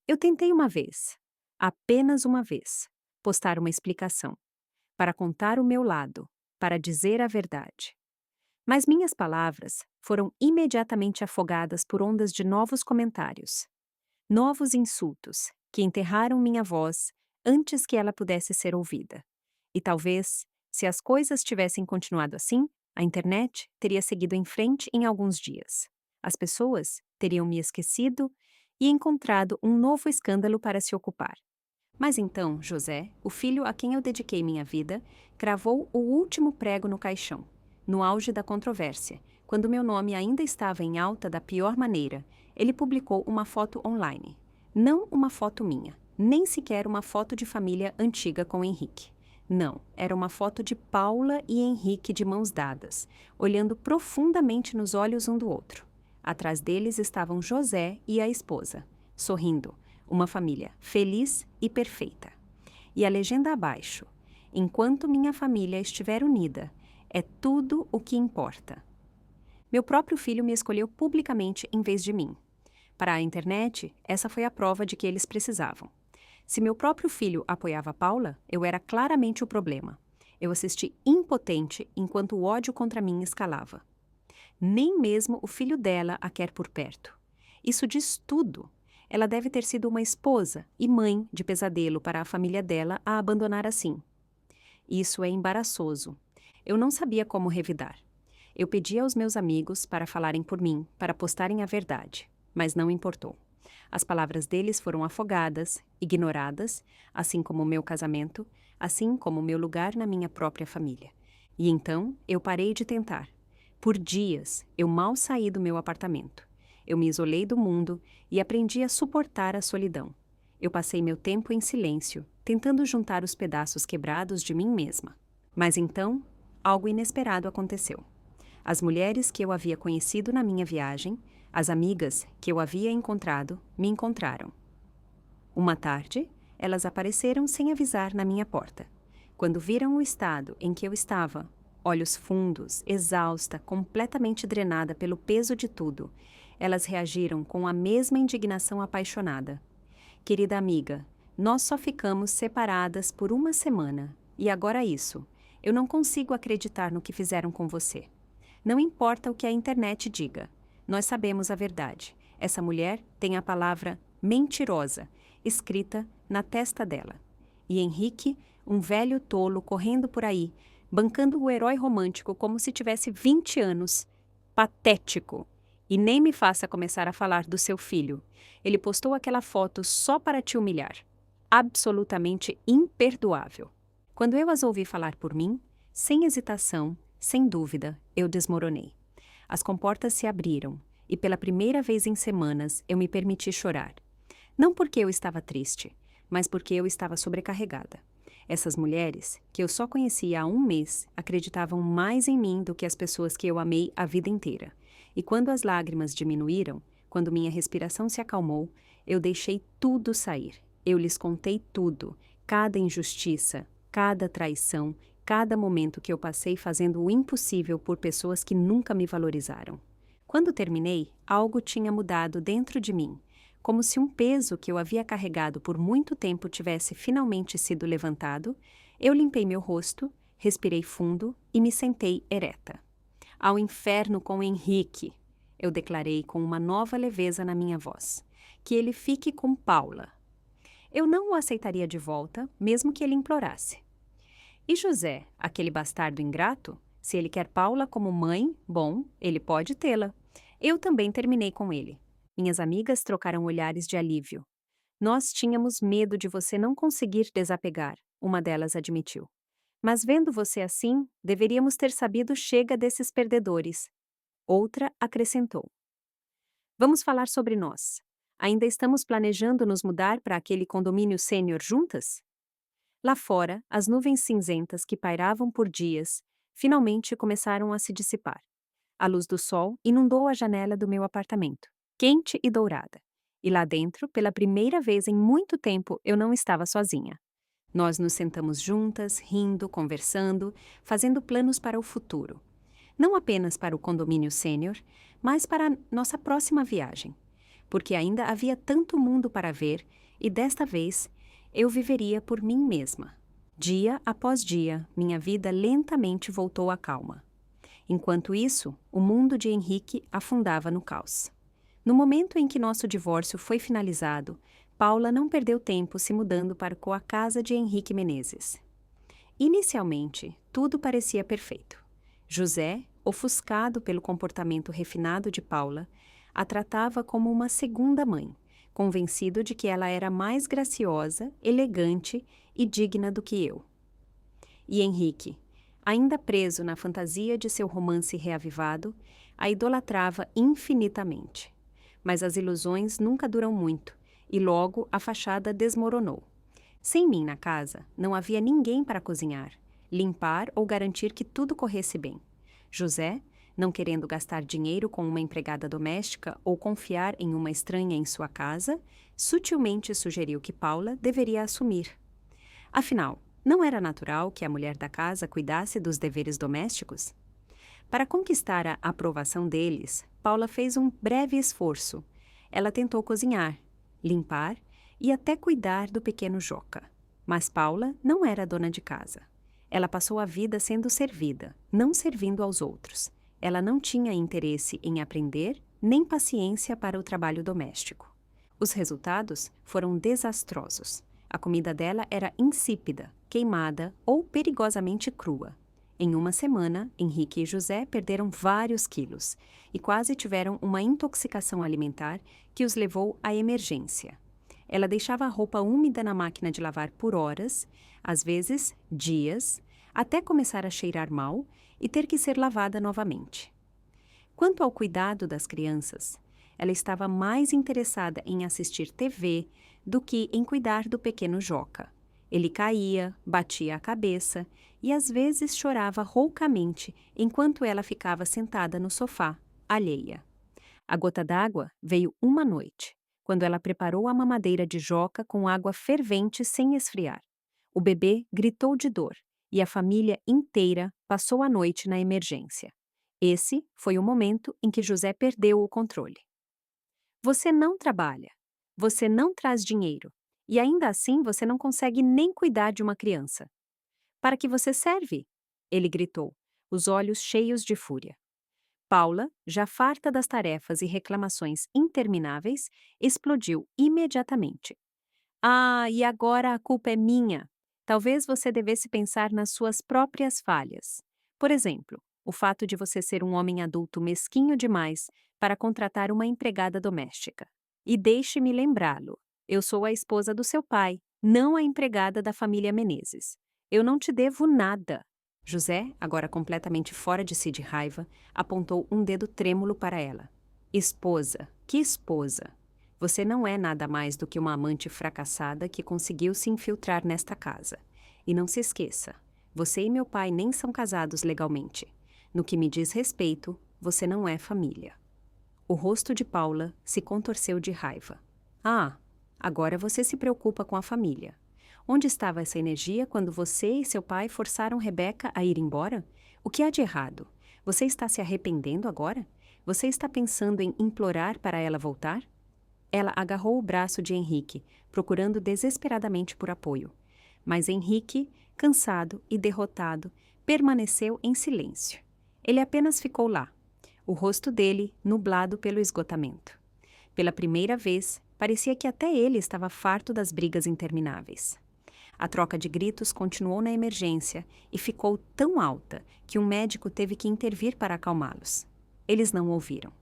Eu tentei uma vez, apenas uma vez, postar uma explicação, para contar o meu lado, para dizer a verdade. Mas minhas palavras foram imediatamente afogadas por ondas de novos comentários. Novos insultos, que enterraram minha voz antes que ela pudesse ser ouvida. E talvez, se as coisas tivessem continuado assim, a internet teria seguido em frente em alguns dias. As pessoas teriam me esquecido e encontrado um novo escândalo para se ocupar. Mas então, José, o filho a quem eu dediquei minha vida, cravou o último prego no caixão, no auge da controvérsia, quando meu nome ainda estava em alta da pior maneira. Ele publicou uma foto online. Não uma foto minha, nem sequer uma foto de família antiga com Henrique. Não, era uma foto de Paula e Henrique de mãos dadas, olhando profundamente nos olhos um do outro. Atrás deles estavam José e a esposa, sorrindo, uma família feliz e perfeita. E a legenda abaixo: enquanto minha família estiver unida, é tudo o que importa. Meu próprio filho me escolheu publicamente em vez de mim. Para a internet, essa foi a prova de que eles precisavam. Se meu próprio filho apoiava Paula, eu era claramente o problema. Eu assisti impotente enquanto o ódio contra mim escalava. Nem mesmo o filho dela a quer por perto. Isso diz tudo. Ela deve ter sido uma esposa e mãe de pesadelo para a família dela a abandonar assim. Isso é embaraçoso. Eu não sabia como revidar. Eu pedi aos meus amigos para falarem por mim, para postarem a verdade, mas não importou. As palavras deles foram afogadas, ignoradas, assim como o meu casamento, assim como o meu lugar na minha própria família. E então eu parei de tentar. Por dias, eu mal saí do meu apartamento. Eu me isolei do mundo e aprendi a suportar a solidão. Eu passei meu tempo em silêncio, tentando juntar os pedaços quebrados de mim mesma. Mas então, algo inesperado aconteceu. As mulheres que eu havia conhecido na minha viagem, as amigas que eu havia encontrado, me encontraram. Uma tarde, elas apareceram sem avisar na minha porta. Quando viram o estado em que eu estava, olhos fundos, exausta, completamente drenada pelo peso de tudo, elas reagiram com a mesma indignação apaixonada. Querida amiga, nós só ficamos separadas por uma semana, e agora isso. Eu não consigo acreditar no que fizeram com você. Não importa o que a internet diga. Nós sabemos a verdade. Essa mulher tem a palavra mentirosa escrita na testa dela. E Henrique, um velho tolo correndo por aí, bancando o herói romântico como se tivesse 20 anos, Patético! E nem me faça começar a falar do seu filho. Ele postou aquela foto só para te humilhar. Absolutamente imperdoável. Quando eu as ouvi falar por mim, sem hesitação, sem dúvida, eu desmoronei. As comportas se abriram, e pela primeira vez em semanas eu me permiti chorar. Não porque eu estava triste, mas porque eu estava sobrecarregada. Essas mulheres, que eu só conhecia há um mês, acreditavam mais em mim do que as pessoas que eu amei a vida inteira. E quando as lágrimas diminuíram, quando minha respiração se acalmou, eu deixei tudo sair. Eu lhes contei tudo, cada injustiça, cada traição, cada momento que eu passei fazendo o impossível por pessoas que nunca me valorizaram. Quando terminei, algo tinha mudado dentro de mim, como se um peso que eu havia carregado por muito tempo tivesse finalmente sido levantado. Eu limpei meu rosto, respirei fundo e me sentei ereta. Ao inferno com Henrique, eu declarei com uma nova leveza na minha voz. Que ele fique com Paula. Eu não o aceitaria de volta, mesmo que ele implorasse. E José, aquele bastardo ingrato? Se ele quer Paula como mãe, bom, ele pode tê-la. Eu também terminei com ele. Minhas amigas trocaram olhares de alívio. Nós tínhamos medo de você não conseguir desapegar, uma delas admitiu. Mas vendo você assim, deveríamos ter sabido chega desses perdedores. Outra acrescentou. Vamos falar sobre nós. Ainda estamos planejando nos mudar para aquele condomínio sênior juntas? Lá fora, as nuvens cinzentas que pairavam por dias finalmente começaram a se dissipar. A luz do sol inundou a janela do meu apartamento, quente e dourada. E lá dentro, pela primeira vez em muito tempo, eu não estava sozinha. Nós nos sentamos juntas, rindo, conversando, fazendo planos para o futuro. Não apenas para o condomínio sênior, mas para a nossa próxima viagem. Porque ainda havia tanto mundo para ver e, desta vez, eu viveria por mim mesma. Dia após dia, minha vida lentamente voltou à calma. Enquanto isso, o mundo de Henrique afundava no caos. No momento em que nosso divórcio foi finalizado, Paula não perdeu tempo se mudando para a casa de Henrique Menezes. Inicialmente, tudo parecia perfeito. José, ofuscado pelo comportamento refinado de Paula, a tratava como uma segunda mãe, convencido de que ela era mais graciosa, elegante e digna do que eu. E Henrique, ainda preso na fantasia de seu romance reavivado, a idolatrava infinitamente. Mas as ilusões nunca duram muito, e logo a fachada desmoronou. Sem mim na casa, não havia ninguém para cozinhar, limpar ou garantir que tudo corresse bem. José, não querendo gastar dinheiro com uma empregada doméstica ou confiar em uma estranha em sua casa, sutilmente sugeriu que Paula deveria assumir. Afinal, não era natural que a mulher da casa cuidasse dos deveres domésticos? Para conquistar a aprovação deles, Paula fez um breve esforço. Ela tentou cozinhar, limpar e até cuidar do pequeno Joca. Mas Paula não era dona de casa. Ela passou a vida sendo servida, não servindo aos outros. Ela não tinha interesse em aprender, nem paciência para o trabalho doméstico. Os resultados foram desastrosos. A comida dela era insípida, queimada ou perigosamente crua. Em uma semana, Henrique e José perderam vários quilos e quase tiveram uma intoxicação alimentar que os levou à emergência. Ela deixava a roupa úmida na máquina de lavar por horas, às vezes dias, até começar a cheirar mal e ter que ser lavada novamente. Quanto ao cuidado das crianças, ela estava mais interessada em assistir TV do que em cuidar do pequeno Joca. Ele caía, batia a cabeça e às vezes chorava roucamente enquanto ela ficava sentada no sofá, alheia. A gota d'água veio uma noite, quando ela preparou a mamadeira de Joca com água fervente sem esfriar. O bebê gritou de dor e a família inteira passou a noite na emergência. Esse foi o momento em que José perdeu o controle. Você não trabalha, você não traz dinheiro, e ainda assim você não consegue nem cuidar de uma criança. Para que você serve? Ele gritou, os olhos cheios de fúria. Paula, já farta das tarefas e reclamações intermináveis, explodiu imediatamente. Ah, e agora a culpa é minha. Talvez você devesse pensar nas suas próprias falhas. Por exemplo, O fato de você ser um homem adulto mesquinho demais para contratar uma empregada doméstica. E deixe-me lembrá-lo: eu sou a esposa do seu pai, não a empregada da família Menezes. Eu não te devo nada. José, agora completamente fora de si de raiva, apontou um dedo trêmulo para ela. Esposa, que esposa? Você não é nada mais do que uma amante fracassada que conseguiu se infiltrar nesta casa. E não se esqueça, você e meu pai nem são casados legalmente. No que me diz respeito, você não é família. O rosto de Paula se contorceu de raiva. Ah, agora você se preocupa com a família. Onde estava essa energia quando você e seu pai forçaram Rebeca a ir embora? O que há de errado? Você está se arrependendo agora? Você está pensando em implorar para ela voltar? Ela agarrou o braço de Henrique, procurando desesperadamente por apoio. Mas Henrique, cansado e derrotado, permaneceu em silêncio. Ele apenas ficou lá, o rosto dele nublado pelo esgotamento. Pela primeira vez, parecia que até ele estava farto das brigas intermináveis. A troca de gritos continuou na emergência e ficou tão alta que um médico teve que intervir para acalmá-los. Eles não ouviram.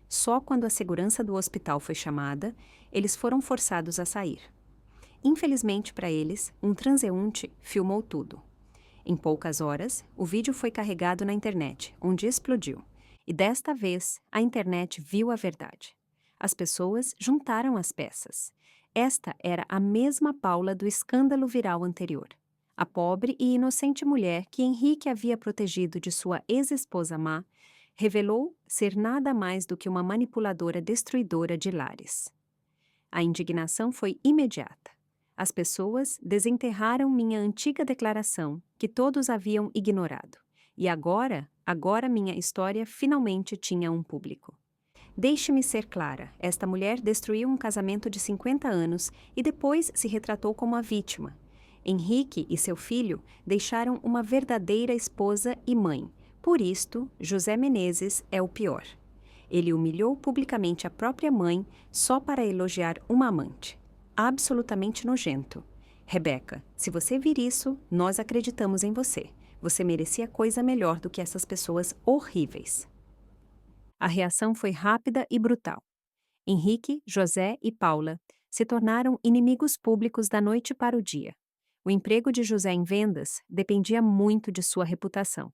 Só quando a segurança do hospital foi chamada, eles foram forçados a sair. Infelizmente para eles, um transeunte filmou tudo. Em poucas horas, o vídeo foi carregado na internet, onde explodiu. E desta vez, a internet viu a verdade. As pessoas juntaram as peças. Esta era a mesma Paula do escândalo viral anterior. A pobre e inocente mulher que Henrique havia protegido de sua ex-esposa má, revelou ser nada mais do que uma manipuladora destruidora de lares. A indignação foi imediata. As pessoas desenterraram minha antiga declaração, que todos haviam ignorado. E agora minha história finalmente tinha um público. Deixe-me ser clara, esta mulher destruiu um casamento de 50 anos e depois se retratou como a vítima. Henrique e seu filho deixaram uma verdadeira esposa e mãe. Por isto, José Menezes é o pior. Ele humilhou publicamente a própria mãe só para elogiar uma amante. Absolutamente nojento. Rebeca, se você vir isso, nós acreditamos em você. Você merecia coisa melhor do que essas pessoas horríveis. A reação foi rápida e brutal. Henrique, José e Paula se tornaram inimigos públicos da noite para o dia. O emprego de José em vendas dependia muito de sua reputação.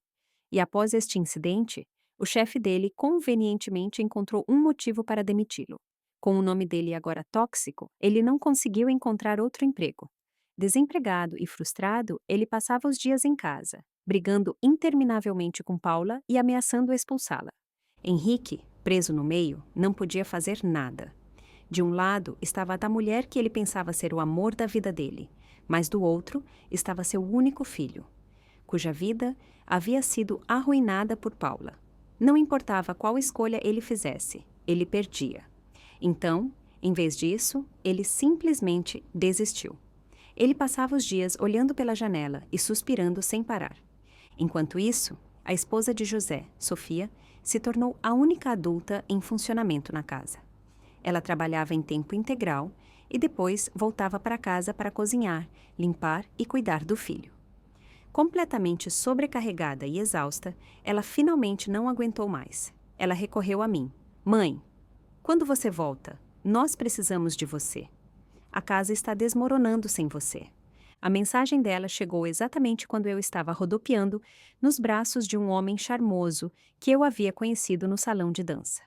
E após este incidente, o chefe dele convenientemente encontrou um motivo para demiti-lo. Com o nome dele agora tóxico, ele não conseguiu encontrar outro emprego. Desempregado e frustrado, ele passava os dias em casa, brigando interminavelmente com Paula e ameaçando expulsá-la. Henrique, preso no meio, não podia fazer nada. De um lado estava a mulher que ele pensava ser o amor da vida dele, mas do outro estava seu único filho, cuja vida havia sido arruinada por Paula. Não importava qual escolha ele fizesse, ele perdia. Então, em vez disso, ele simplesmente desistiu. Ele passava os dias olhando pela janela e suspirando sem parar. Enquanto isso, a esposa de José, Sofia, se tornou a única adulta em funcionamento na casa. Ela trabalhava em tempo integral e depois voltava para casa para cozinhar, limpar e cuidar do filho. Completamente sobrecarregada e exausta, ela finalmente não aguentou mais. Ela recorreu a mim. Mãe, quando você volta? Nós precisamos de você. A casa está desmoronando sem você. A mensagem dela chegou exatamente quando eu estava rodopiando nos braços de um homem charmoso que eu havia conhecido no salão de dança.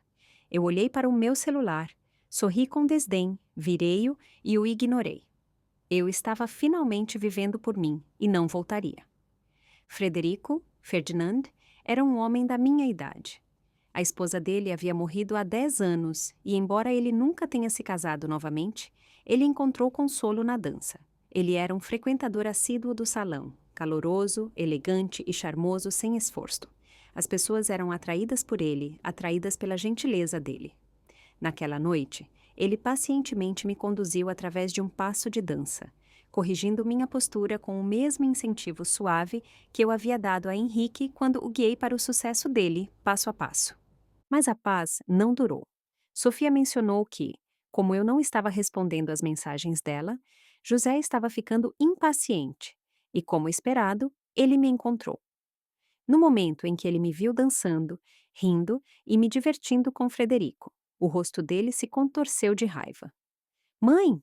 Eu olhei para o meu celular, sorri com desdém, virei-o e o ignorei. Eu estava finalmente vivendo por mim e não voltaria. Ferdinand, era um homem da minha idade. A esposa dele havia morrido há 10 anos e, embora ele nunca tenha se casado novamente, ele encontrou consolo na dança. Ele era um frequentador assíduo do salão, caloroso, elegante e charmoso sem esforço. As pessoas eram atraídas por ele, atraídas pela gentileza dele. Naquela noite, ele pacientemente me conduziu através de um passo de dança, corrigindo minha postura com o mesmo incentivo suave que eu havia dado a Henrique quando o guiei para o sucesso dele, passo a passo. Mas a paz não durou. Sofia mencionou que, como eu não estava respondendo às mensagens dela, José estava ficando impaciente e, como esperado, ele me encontrou. No momento em que ele me viu dançando, rindo e me divertindo com Frederico, o rosto dele se contorceu de raiva. Mãe,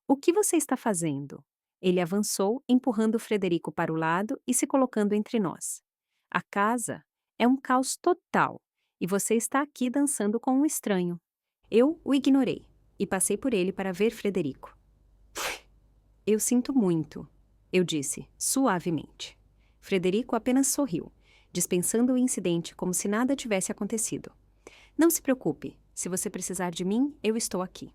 o que você está fazendo? Ele avançou, empurrando Frederico para o lado e se colocando entre nós. A casa é um caos total e você está aqui dançando com um estranho. Eu o ignorei e passei por ele para ver Frederico. Eu sinto muito, eu disse, suavemente. Frederico apenas sorriu, dispensando o incidente como se nada tivesse acontecido. Não se preocupe, se você precisar de mim, eu estou aqui.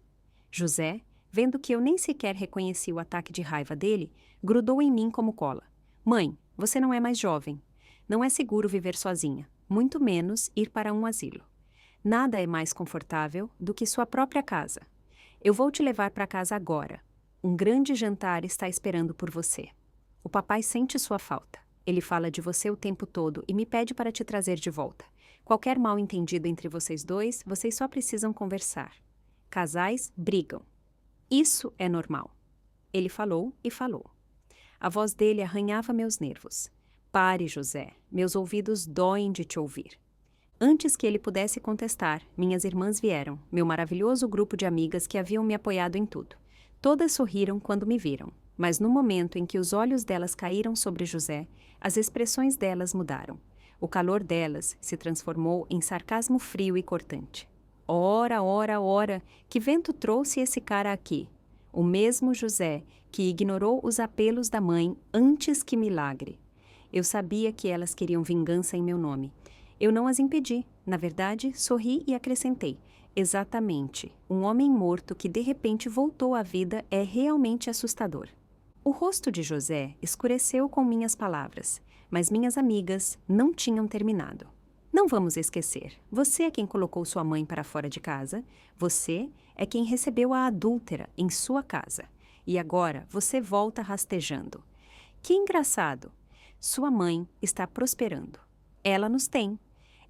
José, vendo que eu nem sequer reconheci o ataque de raiva dele, grudou em mim como cola. Mãe, você não é mais jovem. Não é seguro viver sozinha, muito menos ir para um asilo. Nada é mais confortável do que sua própria casa. Eu vou te levar para casa agora. Um grande jantar está esperando por você. O papai sente sua falta. Ele fala de você o tempo todo e me pede para te trazer de volta. Qualquer mal-entendido entre vocês dois, vocês só precisam conversar. Casais brigam. Isso é normal. Ele falou e falou. A voz dele arranhava meus nervos. Pare, José. Meus ouvidos doem de te ouvir. Antes que ele pudesse contestar, minhas irmãs vieram, meu maravilhoso grupo de amigas que haviam me apoiado em tudo. Todas sorriram quando me viram, mas no momento em que os olhos delas caíram sobre José, as expressões delas mudaram. O calor delas se transformou em sarcasmo frio e cortante. Ora, ora, ora, que vento trouxe esse cara aqui? O mesmo José que ignorou os apelos da mãe antes que milagre. Eu sabia que elas queriam vingança em meu nome. Eu não as impedi. Na verdade, sorri e acrescentei. Exatamente. Um homem morto que de repente voltou à vida é realmente assustador. O rosto de José escureceu com minhas palavras, mas minhas amigas não tinham terminado. Não vamos esquecer, você é quem colocou sua mãe para fora de casa, você é quem recebeu a adúltera em sua casa. E agora você volta rastejando. Que engraçado! Sua mãe está prosperando. Ela nos tem.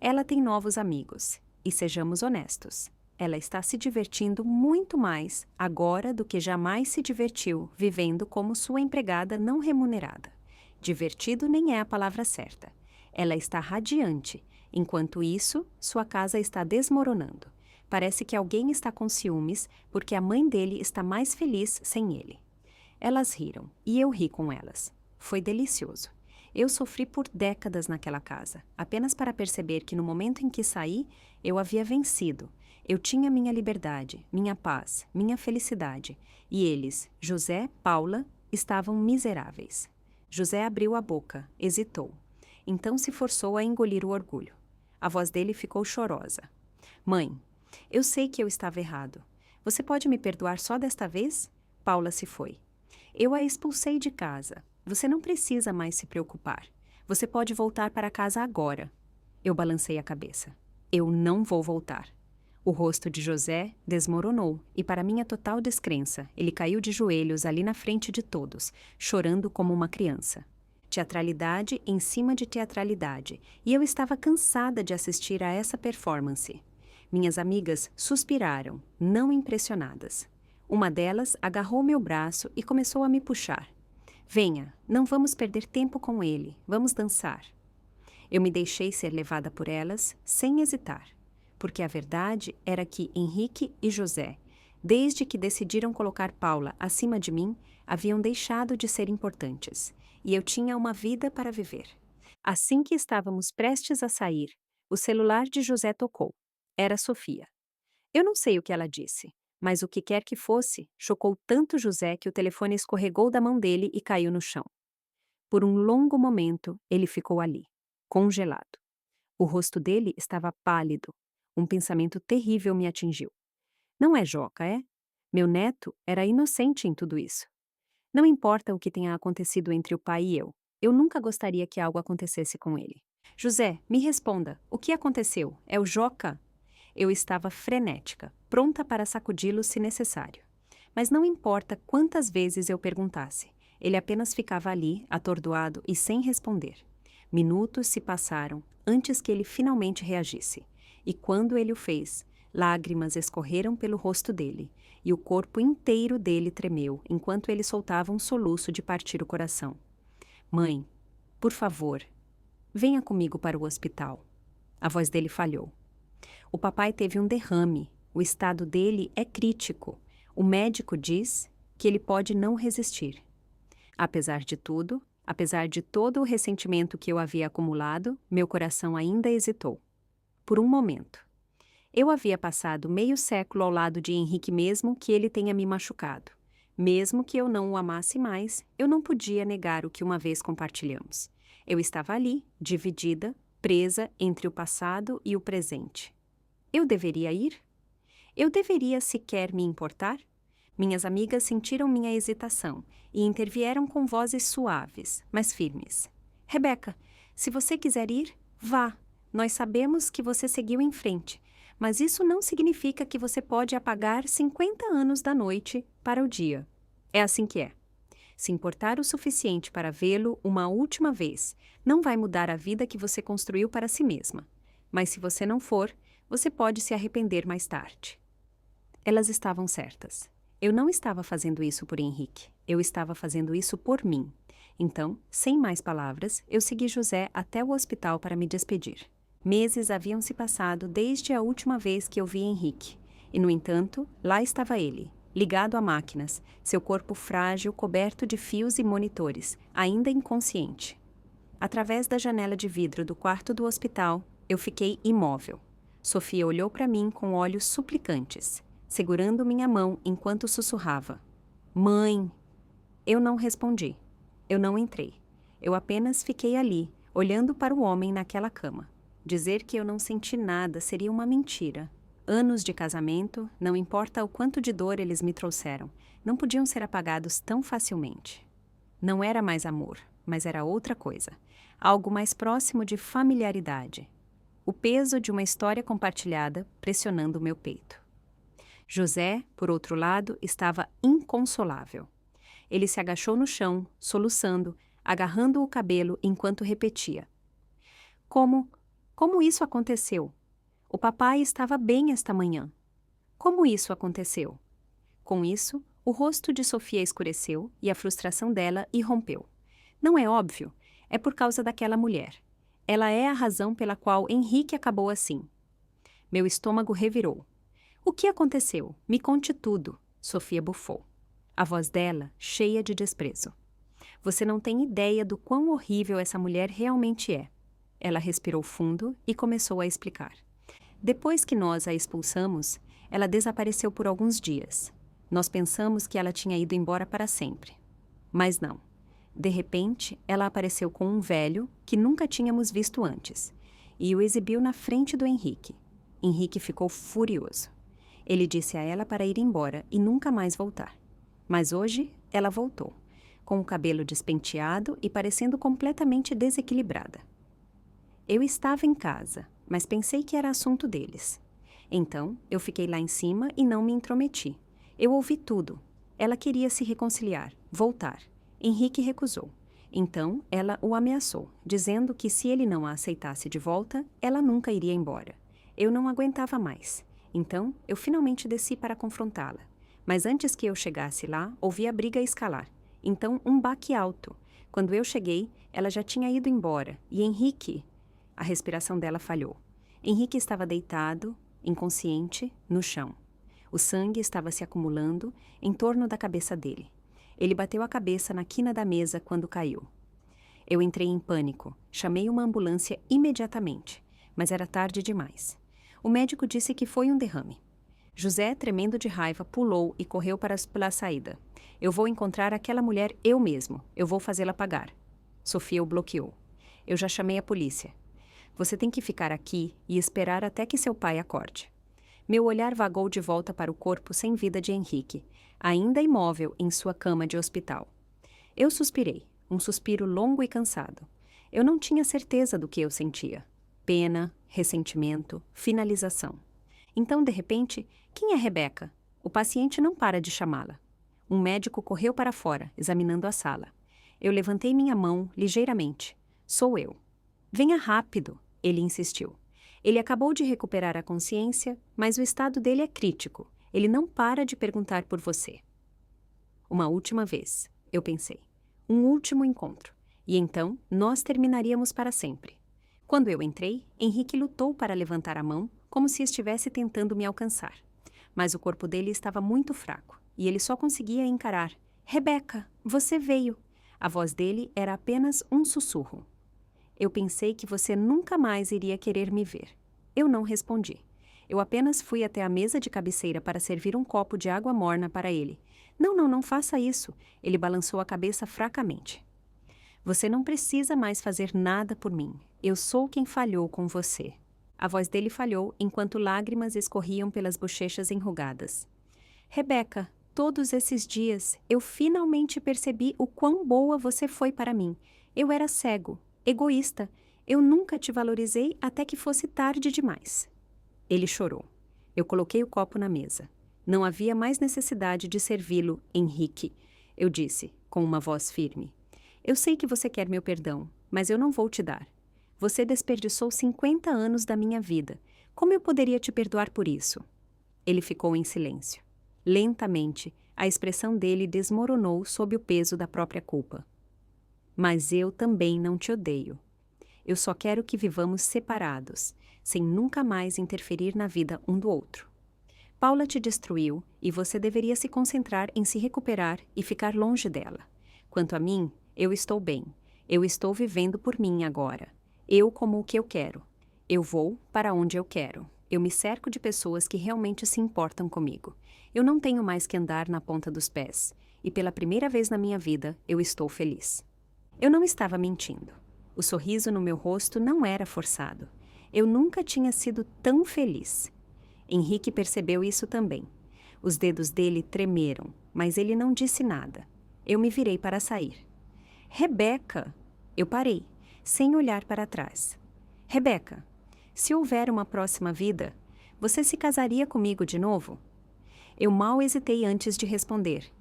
Ela tem novos amigos. E sejamos honestos, ela está se divertindo muito mais agora do que jamais se divertiu vivendo como sua empregada não remunerada. Divertido nem é a palavra certa. Ela está radiante. Enquanto isso, sua casa está desmoronando. Parece que alguém está com ciúmes porque a mãe dele está mais feliz sem ele. Elas riram e eu ri com elas. Foi delicioso. Eu sofri por décadas naquela casa, apenas para perceber que no momento em que saí, eu havia vencido. Eu tinha minha liberdade, minha paz, minha felicidade. E eles, José, Paula, estavam miseráveis. José abriu a boca, hesitou. Então se forçou a engolir o orgulho. A voz dele ficou chorosa. Mãe, eu sei que eu estava errado. Você pode me perdoar só desta vez? Paula se foi. Eu a expulsei de casa. Você não precisa mais se preocupar. Você pode voltar para casa agora. Eu balancei a cabeça. Eu não vou voltar. O rosto de José desmoronou e, para minha total descrença, ele caiu de joelhos ali na frente de todos, chorando como uma criança. Teatralidade em cima de teatralidade, e eu estava cansada de assistir a essa performance. Minhas amigas suspiraram, não impressionadas. Uma delas agarrou meu braço e começou a me puxar. Venha, não vamos perder tempo com ele, vamos dançar. Eu me deixei ser levada por elas, sem hesitar, porque a verdade era que Henrique e José, desde que decidiram colocar Paula acima de mim, haviam deixado de ser importantes, e eu tinha uma vida para viver. Assim que estávamos prestes a sair, o celular de José tocou. Era Sofia. Eu não sei o que ela disse, mas o que quer que fosse, chocou tanto José que o telefone escorregou da mão dele e caiu no chão. Por um longo momento, ele ficou ali, congelado. O rosto dele estava pálido. Um pensamento terrível me atingiu. Não é Joca, é? Meu neto era inocente em tudo isso. Não importa o que tenha acontecido entre o pai e eu nunca gostaria que algo acontecesse com ele. José, me responda, o que aconteceu? É o Joca? Eu estava frenética, pronta para sacudi-lo se necessário. Mas não importa quantas vezes eu perguntasse, ele apenas ficava ali, atordoado e sem responder. Minutos se passaram antes que ele finalmente reagisse. E quando ele o fez, lágrimas escorreram pelo rosto dele, e o corpo inteiro dele tremeu enquanto ele soltava um soluço de partir o coração. Mãe, por favor, venha comigo para o hospital. A voz dele falhou. O papai teve um derrame. O estado dele é crítico. O médico diz que ele pode não resistir. Apesar de tudo, apesar de todo o ressentimento que eu havia acumulado, meu coração ainda hesitou. Por um momento. Eu havia passado meio século ao lado de Henrique mesmo que ele tenha me machucado. Mesmo que eu não o amasse mais, eu não podia negar o que uma vez compartilhamos. Eu estava ali, dividida, presa entre o passado e o presente. Eu deveria ir? Eu deveria sequer me importar? Minhas amigas sentiram minha hesitação e intervieram com vozes suaves, mas firmes. Rebeca, se você quiser ir, vá. Nós sabemos que você seguiu em frente, mas isso não significa que você pode apagar 50 anos da noite para o dia. É assim que é. Se importar o suficiente para vê-lo uma última vez, não vai mudar a vida que você construiu para si mesma. Mas se você não for, você pode se arrepender mais tarde. Elas estavam certas. Eu não estava fazendo isso por Henrique. Eu estava fazendo isso por mim. Então, sem mais palavras, eu segui José até o hospital para me despedir. Meses haviam se passado desde a última vez que eu vi Henrique. E, no entanto, lá estava ele, ligado a máquinas, seu corpo frágil coberto de fios e monitores, ainda inconsciente. Através da janela de vidro do quarto do hospital, eu fiquei imóvel. Sofia olhou para mim com olhos suplicantes, segurando minha mão enquanto sussurrava. Mãe! Eu não respondi. Eu não entrei. Eu apenas fiquei ali, olhando para o homem naquela cama. Dizer que eu não senti nada seria uma mentira. Anos de casamento, não importa o quanto de dor eles me trouxeram, não podiam ser apagados tão facilmente. Não era mais amor, mas era outra coisa. Algo mais próximo de familiaridade. O peso de uma história compartilhada pressionando o meu peito. José, por outro lado, estava inconsolável. Ele se agachou no chão, soluçando, agarrando o cabelo enquanto repetia. Como isso aconteceu? O papai estava bem esta manhã. Como isso aconteceu? Com isso, o rosto de Sofia escureceu e a frustração dela irrompeu. Não é óbvio, é por causa daquela mulher. Ela é a razão pela qual Henrique acabou assim. Meu estômago revirou. O que aconteceu? Me conte tudo, Sofia bufou. A voz dela, cheia de desprezo. Você não tem ideia do quão horrível essa mulher realmente é. Ela respirou fundo e começou a explicar. Depois que nós a expulsamos, ela desapareceu por alguns dias. Nós pensamos que ela tinha ido embora para sempre. Mas não. De repente, ela apareceu com um velho que nunca tínhamos visto antes e o exibiu na frente do Henrique. Henrique ficou furioso. Ele disse a ela para ir embora e nunca mais voltar. Mas hoje, ela voltou, com o cabelo despenteado e parecendo completamente desequilibrada. Eu estava em casa, mas pensei que era assunto deles. Então, eu fiquei lá em cima e não me intrometi. Eu ouvi tudo. Ela queria se reconciliar, voltar. Henrique recusou. Então, ela o ameaçou, dizendo que se ele não a aceitasse de volta, ela nunca iria embora. Eu não aguentava mais. Então, eu finalmente desci para confrontá-la. Mas antes que eu chegasse lá, ouvi a briga escalar. Então, um baque alto. Quando eu cheguei, ela já tinha ido embora. E Henrique... A respiração dela falhou. Henrique estava deitado, inconsciente, no chão. O sangue estava se acumulando em torno da cabeça dele. Ele bateu a cabeça na quina da mesa quando caiu. Eu entrei em pânico. Chamei uma ambulância imediatamente, mas era tarde demais. O médico disse que foi um derrame. José, tremendo de raiva, pulou e correu pela saída. Eu vou encontrar aquela mulher eu mesmo. Eu vou fazê-la pagar. Sofia o bloqueou. Eu já chamei a polícia. Você tem que ficar aqui e esperar até que seu pai acorde. Meu olhar vagou de volta para o corpo sem vida de Henrique, ainda imóvel em sua cama de hospital. Eu suspirei, um suspiro longo e cansado. Eu não tinha certeza do que eu sentia. Pena, ressentimento, finalização. Então, de repente, quem é Rebeca? O paciente não para de chamá-la. Um médico correu para fora, examinando a sala. Eu levantei minha mão ligeiramente. Sou eu. Venha rápido, ele insistiu. Ele acabou de recuperar a consciência, mas o estado dele é crítico. Ele não para de perguntar por você. Uma última vez, eu pensei. Um último encontro. E então, nós terminaríamos para sempre. Quando eu entrei, Henrique lutou para levantar a mão, como se estivesse tentando me alcançar. Mas o corpo dele estava muito fraco, e ele só conseguia encarar. Rebeca, você veio. A voz dele era apenas um sussurro. Eu pensei que você nunca mais iria querer me ver. Eu não respondi. Eu apenas fui até a mesa de cabeceira para servir um copo de água morna para ele. Não faça isso. Ele balançou a cabeça fracamente. Você não precisa mais fazer nada por mim. Eu sou quem falhou com você. A voz dele falhou enquanto lágrimas escorriam pelas bochechas enrugadas. Rebeca, todos esses dias eu finalmente percebi o quão boa você foi para mim. Eu era cego, egoísta. Eu nunca te valorizei até que fosse tarde demais. Ele chorou. Eu coloquei o copo na mesa. Não havia mais necessidade de servi-lo, Henrique. Eu disse, com uma voz firme. Eu sei que você quer meu perdão, mas eu não vou te dar. Você desperdiçou 50 anos da minha vida. Como eu poderia te perdoar por isso? Ele ficou em silêncio. Lentamente, a expressão dele desmoronou sob o peso da própria culpa. Mas eu também não te odeio. Eu só quero que vivamos separados, sem nunca mais interferir na vida um do outro. Paula te destruiu e você deveria se concentrar em se recuperar e ficar longe dela. Quanto a mim, eu estou bem. Eu estou vivendo por mim agora. Eu como o que eu quero. Eu vou para onde eu quero. Eu me cerco de pessoas que realmente se importam comigo. Eu não tenho mais que andar na ponta dos pés. E pela primeira vez na minha vida, eu estou feliz. Eu não estava mentindo. O sorriso no meu rosto não era forçado. Eu nunca tinha sido tão feliz. Henrique percebeu isso também. Os dedos dele tremeram, mas ele não disse nada. Eu me virei para sair. Rebeca! Eu parei, sem olhar para trás. Rebeca, se houver uma próxima vida, você se casaria comigo de novo? Eu mal hesitei antes de responder.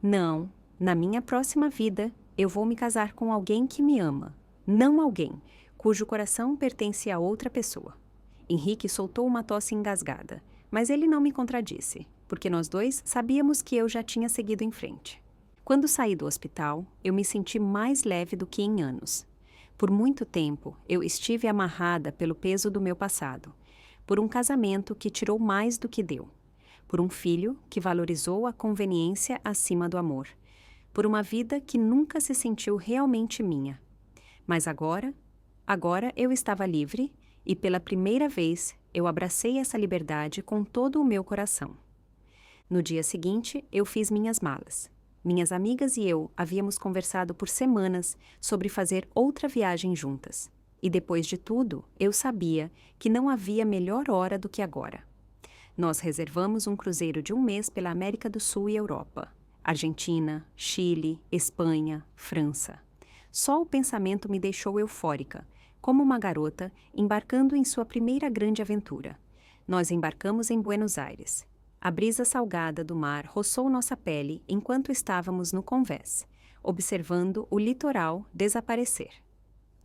Não, na minha próxima vida, eu vou me casar com alguém que me ama. Não alguém cujo coração pertence a outra pessoa. Henrique soltou uma tosse engasgada, mas ele não me contradisse, porque nós dois sabíamos que eu já tinha seguido em frente. Quando saí do hospital, eu me senti mais leve do que em anos. Por muito tempo, eu estive amarrada pelo peso do meu passado, por um casamento que tirou mais do que deu, por um filho que valorizou a conveniência acima do amor, por uma vida que nunca se sentiu realmente minha. Mas agora eu estava livre e pela primeira vez eu abracei essa liberdade com todo o meu coração. No dia seguinte, eu fiz minhas malas. Minhas amigas e eu havíamos conversado por semanas sobre fazer outra viagem juntas. E depois de tudo, eu sabia que não havia melhor hora do que agora. Nós reservamos um cruzeiro de 1 mês pela América do Sul e Europa. Argentina, Chile, Espanha, França. Só o pensamento me deixou eufórica, como uma garota embarcando em sua primeira grande aventura. Nós embarcamos em Buenos Aires. A brisa salgada do mar roçou nossa pele enquanto estávamos no convés, observando o litoral desaparecer.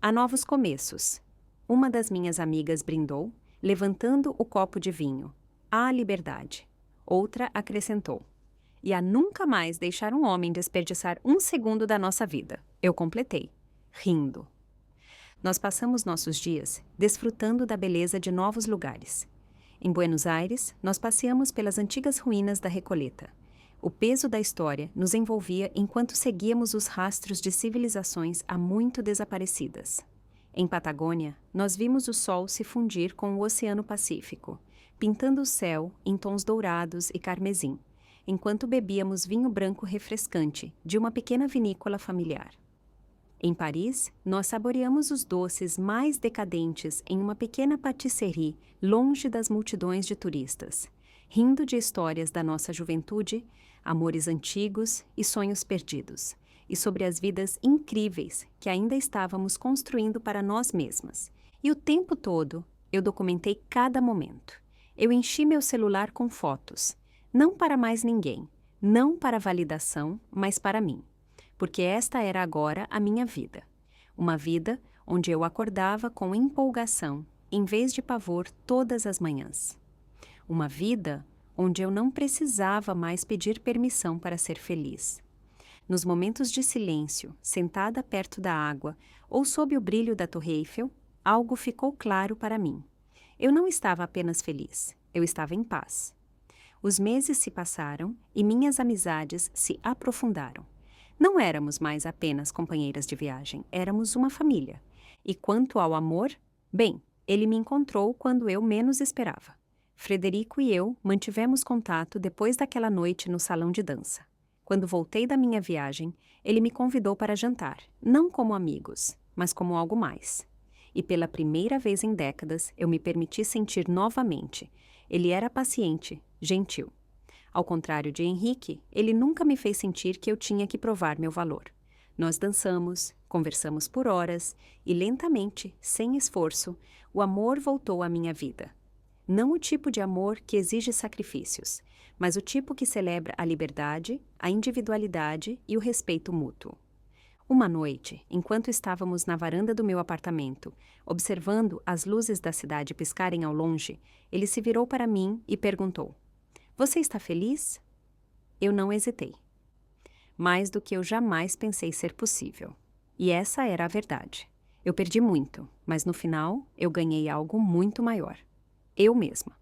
Há novos começos. Uma das minhas amigas brindou, levantando o copo de vinho. Há liberdade. Outra acrescentou. E a nunca mais deixar um homem desperdiçar 1 segundo da nossa vida. Eu completei, rindo. Nós passamos nossos dias desfrutando da beleza de novos lugares. Em Buenos Aires, nós passeamos pelas antigas ruínas da Recoleta. O peso da história nos envolvia enquanto seguíamos os rastros de civilizações há muito desaparecidas. Em Patagônia, nós vimos o sol se fundir com o Oceano Pacífico, pintando o céu em tons dourados e carmesim, enquanto bebíamos vinho branco refrescante de uma pequena vinícola familiar. Em Paris, nós saboreamos os doces mais decadentes em uma pequena patisserie longe das multidões de turistas, rindo de histórias da nossa juventude, amores antigos e sonhos perdidos, e sobre as vidas incríveis que ainda estávamos construindo para nós mesmas. E o tempo todo, eu documentei cada momento. Eu enchi meu celular com fotos, não para mais ninguém, não para validação, mas para mim. Porque esta era agora a minha vida. Uma vida onde eu acordava com empolgação, em vez de pavor todas as manhãs. Uma vida onde eu não precisava mais pedir permissão para ser feliz. Nos momentos de silêncio, sentada perto da água ou sob o brilho da Torre Eiffel, algo ficou claro para mim. Eu não estava apenas feliz, eu estava em paz. Os meses se passaram e minhas amizades se aprofundaram. Não éramos mais apenas companheiras de viagem, éramos uma família. E quanto ao amor, bem, ele me encontrou quando eu menos esperava. Frederico e eu mantivemos contato depois daquela noite no salão de dança. Quando voltei da minha viagem, ele me convidou para jantar, não como amigos, mas como algo mais. E pela primeira vez em décadas, eu me permiti sentir novamente. Ele era paciente, gentil. Ao contrário de Henrique, ele nunca me fez sentir que eu tinha que provar meu valor. Nós dançamos, conversamos por horas e lentamente, sem esforço, o amor voltou à minha vida. Não o tipo de amor que exige sacrifícios, mas o tipo que celebra a liberdade, a individualidade e o respeito mútuo. Uma noite, enquanto estávamos na varanda do meu apartamento, observando as luzes da cidade piscarem ao longe, ele se virou para mim e perguntou: "Você está feliz?" Eu não hesitei. Mais do que eu jamais pensei ser possível. E essa era a verdade. Eu perdi muito, mas no final eu ganhei algo muito maior. Eu mesma.